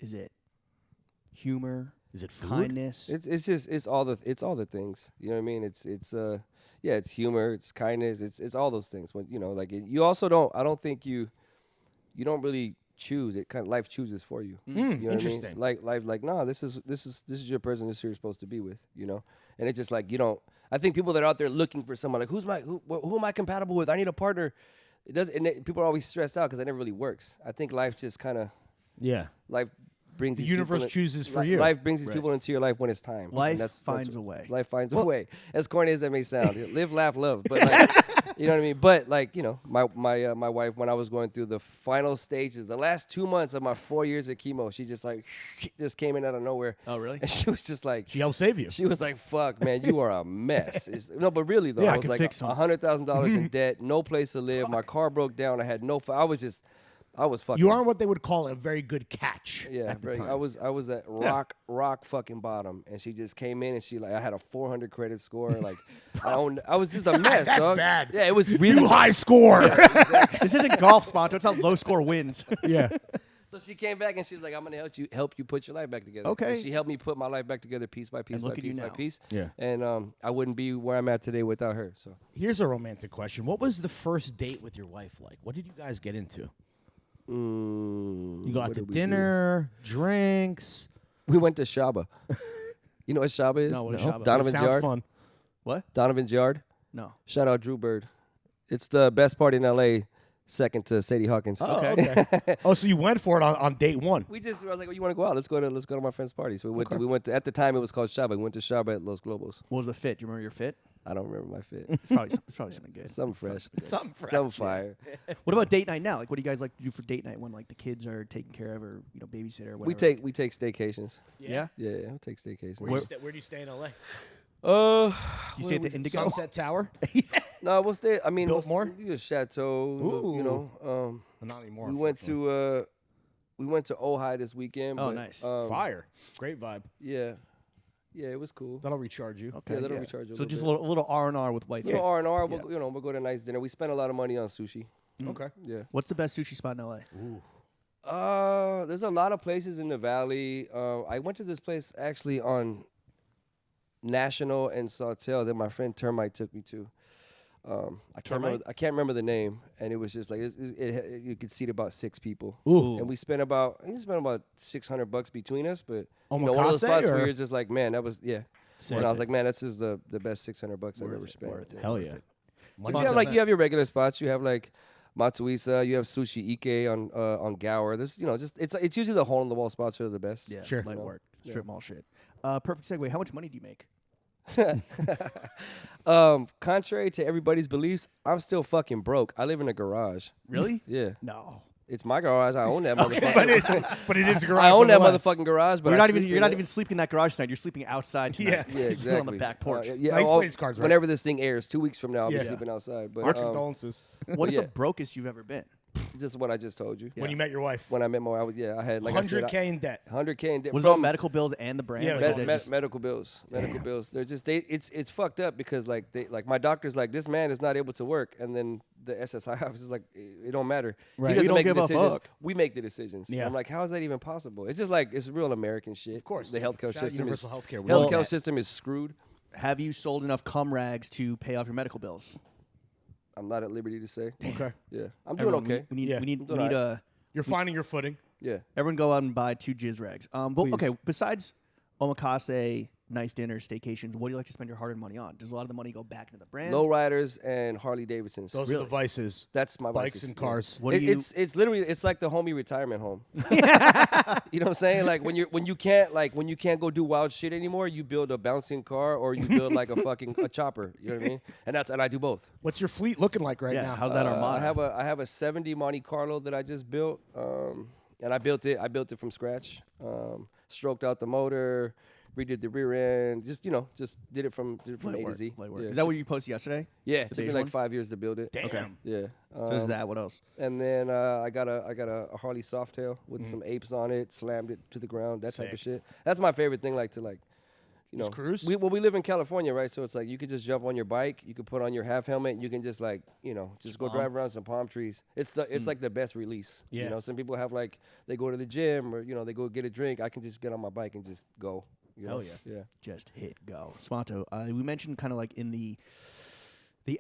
S1: Is it humor?
S3: Is it food?
S1: Kindness?
S2: It's all the things. You know what I mean? It's humor, it's kindness, it's all those things. But you also don't. I don't think you don't really choose it. Kind of life chooses for you. You know
S3: interesting.
S2: What I mean? Like life. No, this is your person. This is who you're supposed to be with. And it's just like you don't. I think people that are out there looking for someone like who am I compatible with? I need a partner. It does. And people are always stressed out because it never really works. I think life just kind of life. Brings
S3: the
S2: these
S3: universe
S2: people
S3: chooses for you.
S2: Life brings these people into your life when it's time.
S1: Life finds a way.
S2: Life finds a way. As corny as that may sound, live, laugh, love. But you know what I mean. But my wife, when I was going through the final stages, the last 2 months of my 4 years of chemo, she just came in out of nowhere.
S1: Oh really?
S2: And she was just like,
S3: she helped save you.
S2: She was like, "Fuck, man, you are a mess." No, but really though,
S1: Yeah,
S2: I was like $100,000 in debt, no place to live. My car broke down. I had I was fucking.
S3: You are what they would call a very good catch.
S2: Yeah,
S3: at the time.
S2: I was at rock fucking bottom, and she just came in and I had a 400 credit score. I was just a mess.
S3: That's
S2: dog.
S3: bad.
S2: Yeah, it was really
S3: high score.
S1: This isn't golf, Spanto. It's how low score wins.
S3: Yeah.
S2: So she came back and she was like, "I'm gonna help you put your life back together."
S1: Okay.
S2: And she helped me put my life back together, piece by piece,
S1: And
S2: by
S1: look at you
S2: piece by
S1: now.
S2: piece.
S3: Yeah.
S2: And I wouldn't be where I'm at today without her. So
S3: Here's a romantic question. What was the first date with your wife like? What did you guys get into? You go out to dinner, drinks.
S2: We went to Shaba. You know what Shaba is?
S1: No, what is Shaba?
S2: Donovan's
S3: Sounds
S2: Yard.
S3: fun.
S1: What?
S2: Donovan's Yard.
S1: No.
S2: Shout out Drew Bird. It's the best party in LA, second to Sadie Hawkins.
S3: Oh, okay. So you went for it on date one.
S2: I was like, "Well, you want to go out? Let's go to my friend's party." So we went to, at the time it was called Shaba. We went to Shaba at Los Globos.
S1: What was the fit? Do you remember your fit?
S2: I don't remember my fit.
S1: It's probably something good.
S2: Something fresh.
S3: Something fresh.
S2: Something fire.
S1: What about date night now? Like, what do you guys like to do for date night when the kids are taken care of or babysitter or whatever?
S2: We take staycations.
S1: Yeah.
S2: Yeah, we take staycations.
S3: Where do you stay in LA?
S1: You stay at the Indigo?
S3: Sunset Tower?
S2: No, we'll stay. I mean,
S3: Biltmore?
S2: We do a chateau.
S3: Ooh. Not anymore.
S2: We went to Ojai this weekend.
S1: Oh,
S2: but,
S1: nice.
S3: Fire. Great vibe.
S2: Yeah, it was cool.
S3: That'll recharge you.
S1: Okay.
S2: Yeah, that'll recharge you.
S1: So just a little R&R with wife.
S2: little R&R.
S1: Yeah.
S2: We'll go to a nice dinner. We spent a lot of money on sushi.
S3: Okay.
S2: Yeah.
S1: What's the best sushi spot in LA?
S2: There's a lot of places in the valley. I went to this place actually on National and Sawtell that my friend Termite took me to. I can't remember the name, and it was just like you could seat about 6 people.
S3: Ooh.
S2: And we spent about $600 between us, but one of
S3: Omakase,
S2: those spots
S3: or?
S2: where you're just like, man, that was
S3: Sick.
S2: And I was like, man, this is the best $600 I've ever spent.
S3: Hell yeah.
S2: So you have your regular spots. You have like Matsuisa, you have Sushi Ike on Gower. There's it's usually the hole in the wall spots that are the best.
S1: Yeah,
S3: Sure.
S1: might work. Strip mall shit. Perfect segue. How much money do you make?
S2: Contrary to everybody's beliefs, I'm still fucking broke. I live in a garage.
S1: Really?
S2: Yeah.
S1: No.
S2: It's my garage. I own that motherfucker.
S3: But it is a garage.
S2: I own that
S3: nonetheless.
S2: motherfucking garage. But
S1: You're not even sleeping in that garage tonight. You're sleeping outside tonight.
S2: Yeah, exactly.
S1: On the back porch.
S3: Nice place cards, right?
S2: Whenever this thing airs, 2 weeks from now, I'll be
S3: Yeah.
S2: sleeping outside. But
S3: Our condolences.
S1: What's
S2: Yeah.
S1: the brokest you've ever been?
S2: just what I just told you.
S3: When you met your wife.
S2: When I met my wife, I had like
S3: 100K in debt.
S2: 100K in debt.
S1: Was it all medical bills and the brand?
S3: Yeah,
S1: or
S3: it was
S1: is
S3: all
S1: it just-
S2: medical bills. Medical bills. They're just it's fucked up because like my doctor's like, this man is not able to work, and then the SSI office is like, it don't matter.
S3: Right.
S2: He doesn't
S1: We don't
S2: make
S1: give
S2: the
S1: a
S2: decisions.
S1: fuck.
S2: We make the decisions.
S3: Yeah.
S2: And I'm like, how is that even possible? It's just like, it's real American shit.
S3: Of course.
S2: The healthcare
S3: Shout out
S2: system
S3: universal healthcare. We
S1: love
S2: healthcare
S1: that.
S2: system is screwed.
S1: Have you sold enough cum rags to pay off your medical bills?
S2: I'm not at liberty to say.
S3: Okay.
S2: Yeah, I'm doing
S1: Everyone,
S2: okay.
S1: We need
S3: Yeah.
S1: we need
S2: Doing
S3: You're finding your footing.
S2: Yeah.
S1: everyone go out and buy 2 jizz rags. But
S3: Please.
S1: okay, besides omakase, nice dinners, staycations, what do you like to spend your hard-earned money on? Does a lot of the money go back into the brand?
S2: Lowriders and Harley Davidsons.
S3: Those are the vices.
S2: That's my
S3: Bikes
S2: vices.
S3: and cars.
S1: What do you?
S2: It's literally it's like the homie retirement home. You know what I'm saying? Like when you can't go do wild shit anymore, you build a bouncing car or you build like a chopper. You know what I mean? And I do both.
S3: What's your fleet looking like right
S1: yeah,
S3: now?
S1: how's that Armada?
S2: I have a 70 Monte Carlo that I just built, and I built it from scratch. Stroked out the motor, redid the rear end, just did it from
S1: Light
S2: A
S1: work,
S2: to Z.
S1: light work.
S2: Yeah.
S1: Is that what you posted yesterday?
S2: Yeah, it
S1: the
S2: took me
S1: beige
S2: like
S1: one?
S2: 5 years to build it.
S3: Damn.
S1: Okay.
S2: Yeah.
S1: So is that what else?
S2: And then I got a Harley Softail with some apes on it, slammed it to the ground, that type of
S3: Sick.
S2: shit. That's my favorite thing,
S3: Just cruise?
S2: We live in California, right? So it's like you could just jump on your bike, you could put on your half helmet, and you can just just go drive around some palm trees. It's like the best release.
S3: Yeah.
S2: You know, some people have they go to the gym or they go get a drink. I can just get on my bike and just go.
S3: Hell yeah.
S2: Yeah.
S1: Just hit go. Spanto, we mentioned kind of like in the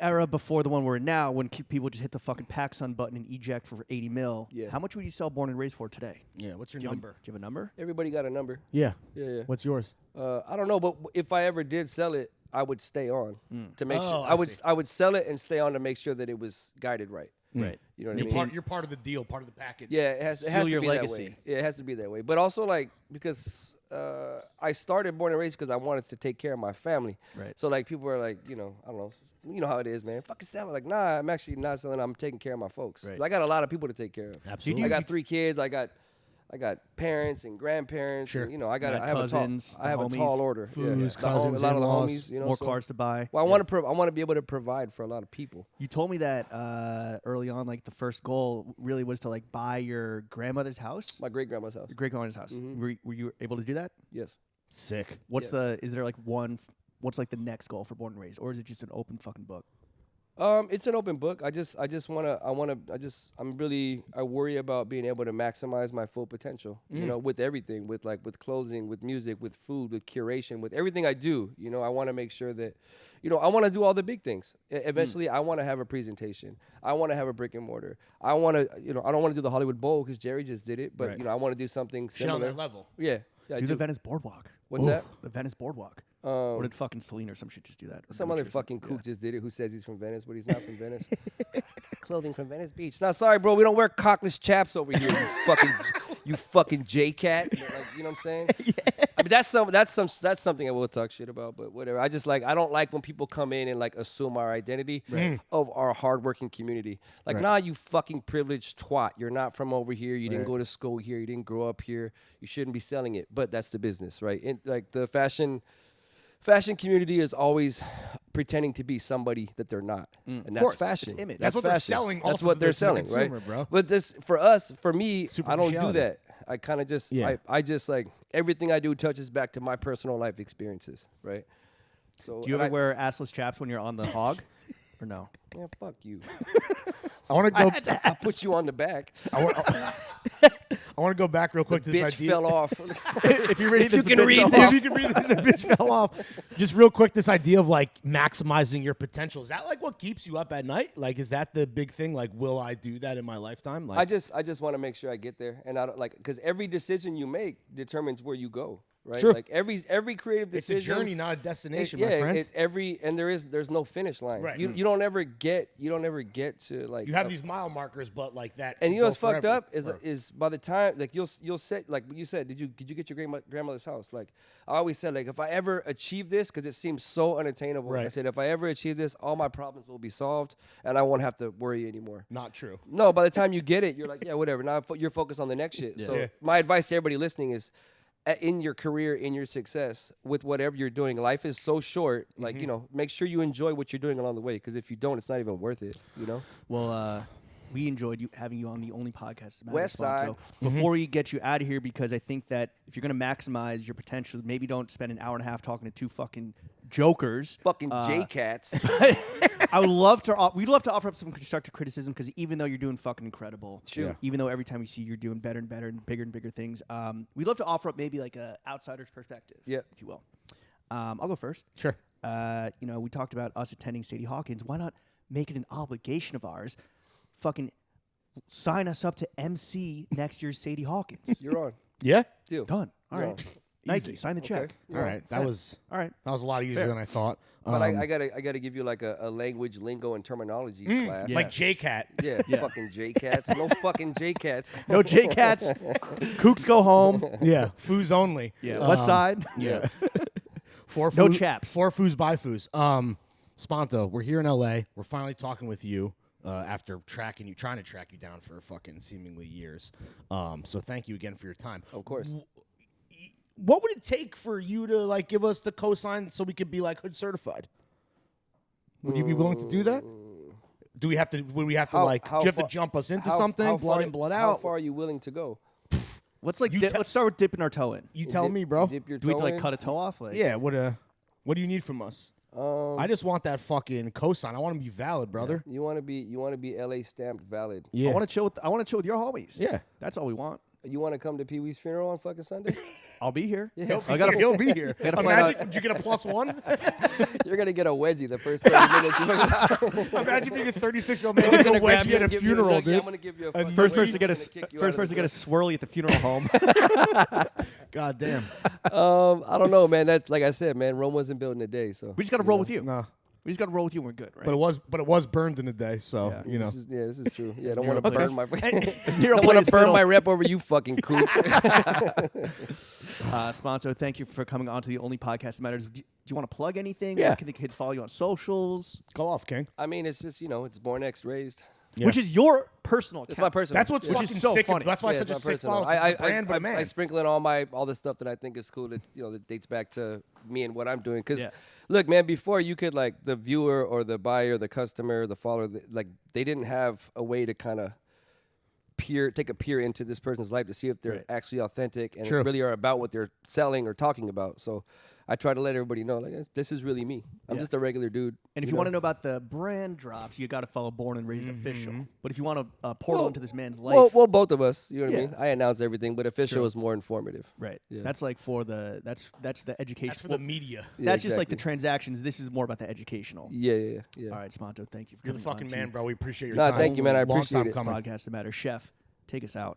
S1: era before the one we're in now, when people just hit the fucking PacSun button and eject for 80 mil.
S2: Yeah.
S1: How much would you sell Born and Raised for today?
S3: Yeah. What's your
S1: Do you have a-
S3: number?
S1: do you have a number?
S2: Everybody got a number.
S3: Yeah.
S2: Yeah.
S3: What's yours?
S2: I don't know, but if I ever did sell it, I would stay on to make
S3: Oh,
S2: sure.
S3: I see.
S2: I would sell it and stay on to make sure that it was guided right.
S1: Right.
S2: You know what I mean?
S3: You're part of the deal, part of the package.
S2: Yeah, it has
S1: Seal
S2: to
S1: your
S2: be
S1: legacy.
S2: That way. Yeah, it has to be that way. But also because I started Born and Raised because I wanted to take care of my family.
S1: Right.
S2: So people are like, I don't know. You know how it is, man. Fucking sell it. Like, nah, I'm actually not selling. I'm taking care of my folks. 'Cause
S1: Right.
S2: I got a lot of people to take care of.
S3: Absolutely.
S2: I got 3 kids. I got parents and grandparents.
S3: Sure.
S2: And, I got
S1: got
S2: I have
S1: cousins,
S2: a tall,
S1: the
S2: a tall
S1: homies.
S2: order.
S3: Foos,
S2: The
S3: cousins,
S2: a lot of the
S3: in-laws,
S2: homies.
S1: More
S2: so-
S1: cars to buy.
S2: Well, I want to be able to provide for a lot of people.
S1: You told me that early on, the first goal really was to buy your grandmother's house,
S2: My great grandma's house.
S1: your great grandmother's house. Were you able to do that?
S2: Yes.
S3: Sick.
S1: What's is there what's the next goal for Born and Raised, or is it just an open fucking book?
S2: It's an open book. I worry about being able to maximize my full potential, with everything, with clothing, with music, with food, with curation, with everything I do. I want to make sure that, I want to do all the big things. Eventually, I want to have a presentation. I want to have a brick and mortar. I want to, I don't want to do the Hollywood Bowl because Jerry just did it, but,
S3: Right.
S2: I want to do something
S3: Shit on
S2: similar.
S3: that level.
S2: Yeah. I
S1: Do
S2: do.
S1: the Venice Boardwalk.
S2: What's that?
S1: The Venice Boardwalk. Or did fucking Celine or some shit just do that? Or
S2: Some
S1: Gucci
S2: other
S1: or something?
S2: fucking kook just did it who says he's from Venice, but he's not from Venice. Clothing from Venice Beach. Now, sorry, bro, we don't wear cockless chaps over here, you fucking J-cat. You know what I'm saying? I mean, that's something I will talk shit about, but whatever. I don't like when people come in and assume our identity of our hardworking community. Nah, you fucking privileged twat. You're not from over here. You didn't go to school here. You didn't grow up here. You shouldn't be selling it. But that's the business, right? And the fashion community is always pretending to be somebody that they're not, and that's
S3: course.
S2: fashion.
S1: It's image.
S3: That's what they're
S2: fashion.
S3: selling
S2: That's
S3: also
S2: what
S3: to
S2: they're
S3: the
S2: selling,
S3: consumer,
S2: right?
S3: bro.
S2: But for me, I don't do
S3: Superficiality.
S2: that. I kind of just,
S3: Yeah.
S2: I just everything I do touches back to my personal life experiences, right? So
S1: Do you ever wear assless chaps when you're on the hog, or no?
S2: Yeah, fuck you.
S3: I want to go.
S2: I'll put you on the back.
S3: I I want to go back real quick to this
S2: Bitch
S3: idea.
S2: fell off.
S1: If you read
S2: If
S1: this,
S2: you can
S1: a bitch
S2: read
S1: fell
S2: this.
S1: off.
S3: You can read this, a bitch fell off. Just real quick, this idea of like maximizing your potential. Is that like what keeps you up at night? Like, is that the big thing? Like, will I do that in my lifetime? Like,
S2: I just want to make sure I get there, and I don't like because every decision you make determines where you go, right?
S3: True.
S2: Like every creative
S3: it's
S2: decision.
S3: a journey, not a destination,
S2: Yeah,
S3: my friend.
S2: it's and there's no finish line.
S3: Right.
S2: You don't ever get to like
S3: You have these mile markers, but like that.
S2: And
S3: can
S2: you know
S3: go
S2: what's fucked
S3: forever.
S2: up is by the time like you'll set like you said, did you get your grandmother's house? Like I always said, like if I ever achieve this, because it seems so unattainable.
S3: Right.
S2: I said if I ever achieve this, all my problems will be solved, and I won't have to worry anymore.
S3: Not true.
S2: No, by the time you get it, you're like, yeah, whatever. Now you're focused on the next shit. So
S3: Yeah.
S2: my advice to everybody listening is, in your career, in your success, with whatever you're doing, life is so short. Like make sure you enjoy what you're doing along the way. Because if you don't, it's not even worth it. You know.
S1: Well, we enjoyed having you on the only podcast. About
S2: West Side.
S1: So before we get you out of here, because I think that if you're going to maximize your potential, maybe don't spend an hour and a half talking to two fucking jokers.
S2: Fucking J-Cats.
S1: I would love to. We'd love to offer up some constructive criticism because even though you're doing fucking incredible,
S2: Sure.
S1: even though every time we see you're doing better and better and bigger things, we'd love to offer up maybe like a outsider's perspective,
S2: Yeah.
S1: if you will. I'll go first.
S3: Sure.
S1: We talked about us attending Sadie Hawkins. Why not make it an obligation of ours? Fucking sign us up to MC next year's Sadie Hawkins.
S2: You're on.
S3: Yeah.
S2: Deal.
S1: Done. All
S2: You're
S1: right.
S2: on.
S1: Nike, sign the check.
S3: All right. That was
S1: All right.
S3: a lot easier than I thought.
S2: But I gotta give you like a language, lingo, and terminology class.
S1: Yeah.
S3: Like
S1: Yes.
S3: J-Cat.
S2: Yeah, fucking J-Cats. No fucking J-Cats.
S1: No J-Cats. Kooks go home.
S3: Yeah. Foos only.
S1: Yeah. West Side.
S3: Yeah. Four
S1: No
S3: foos,
S1: chaps.
S3: 4 foos by foos. Spanto, we're here in LA. We're finally talking with you after trying to track you down for fucking seemingly years. So thank you again for your time.
S2: Of course.
S3: What would it take for you to like give us the cosign so we could be like hood certified? Would you be willing to do that? Do we have to? Would we have to
S2: How-
S3: like?
S2: how
S3: Do you have to
S2: far-
S3: jump us into
S2: How-
S3: something?
S2: how
S3: Blood
S2: far-
S3: in, blood
S2: How
S3: out.
S2: far are you willing to go?
S1: Let's like
S3: You
S1: let's start with dipping our toe in.
S3: You tell me, bro.
S2: Dip your
S1: Do we have
S2: toe
S1: to like
S2: in?
S1: cut a toe off? Like,
S3: Yeah. What do you need from us? I just want that fucking cosign. I want to be valid, brother.
S2: You want to be LA stamped valid.
S3: Yeah.
S1: I want to chill with your homies.
S3: Yeah.
S1: That's all we want.
S2: You want to come to Pee Wee's funeral on fucking Sunday?
S1: I'll be here.
S2: Yeah.
S3: He'll be here.
S1: gotta find
S3: Imagine,
S1: out-
S3: did you get a +1?
S2: You're gonna get a wedgie the first 30 minutes.
S3: Imagine being a 36-year-old man
S2: I'm
S3: with a
S2: gonna grab
S3: wedgie
S2: you
S3: at a
S2: and give you
S3: funeral,
S2: look, yeah,
S3: dude.
S2: I'm gonna give you a
S3: And
S2: fucking
S1: First
S2: wedgie.
S1: person to get
S2: I'm gonna kick you out
S1: first
S2: of
S1: person to
S2: the
S1: get a swirly at the funeral home.
S3: God damn.
S2: I don't know, man. That's like I said, man. Rome wasn't built in a day, so
S1: We just got to roll with you.
S3: Nah.
S1: We just got to roll with you and we're good, right?
S3: But it was burned in a day, so
S1: Yeah.
S3: you know.
S2: This is true. Yeah, I don't want
S1: Nero
S2: to burn
S1: plays-
S2: my.
S1: Nero
S2: I want
S1: plays
S2: to burn
S1: fiddle.
S2: my rep over you, fucking coops.
S1: Spanto, thank you for coming on to the only podcast that matters. Do you want to plug anything?
S3: Yeah.
S1: Where can the kids follow you on socials?
S3: Go off, King.
S2: I mean, it's just it's born X raised.
S3: Yeah.
S1: Which is your personal account.
S2: It's my personal.
S3: That's what's
S1: Which
S3: fucking
S1: is so
S3: sick.
S1: funny.
S3: That's why
S2: Yeah,
S3: it's such a
S2: it's my
S3: sick
S2: personal.
S3: follow. It's a brand, but a man.
S2: I sprinkle in all the stuff that I think is cool. That that dates back to me and what I'm doing. Because
S1: Yeah.
S2: look, man, before you could like the viewer or the buyer, the customer, the follower, like they didn't have a way to kind of take a peer into this person's life to see if they're
S1: Right.
S2: actually authentic and
S3: True.
S2: really are about what they're selling or talking about. So I try to let everybody know, like, this is really me. I'm
S1: Yeah.
S2: just a regular dude.
S1: And if you want to know about the brand drops, you got to follow Born and Raised Official. But if you want to portal into this man's life,
S2: well, both of us, you know what I
S1: Yeah.
S2: mean? I announce everything, but official
S1: True.
S2: is more informative.
S1: right?
S2: Yeah.
S1: That's like for the that's the education.
S3: That's for the media.
S2: Yeah,
S1: that's just like the
S2: exactly.
S1: transactions. This is more about the educational.
S2: Yeah.
S1: All right, Spanto, thank you for
S3: You're the
S1: coming
S3: fucking
S1: on
S3: man,
S1: to
S3: bro. We appreciate your
S2: Nah,
S3: time.
S2: thank you, man. I
S3: Long
S2: appreciate
S3: time
S2: it.
S3: coming.
S1: Podcast that matters. Chef, take us out.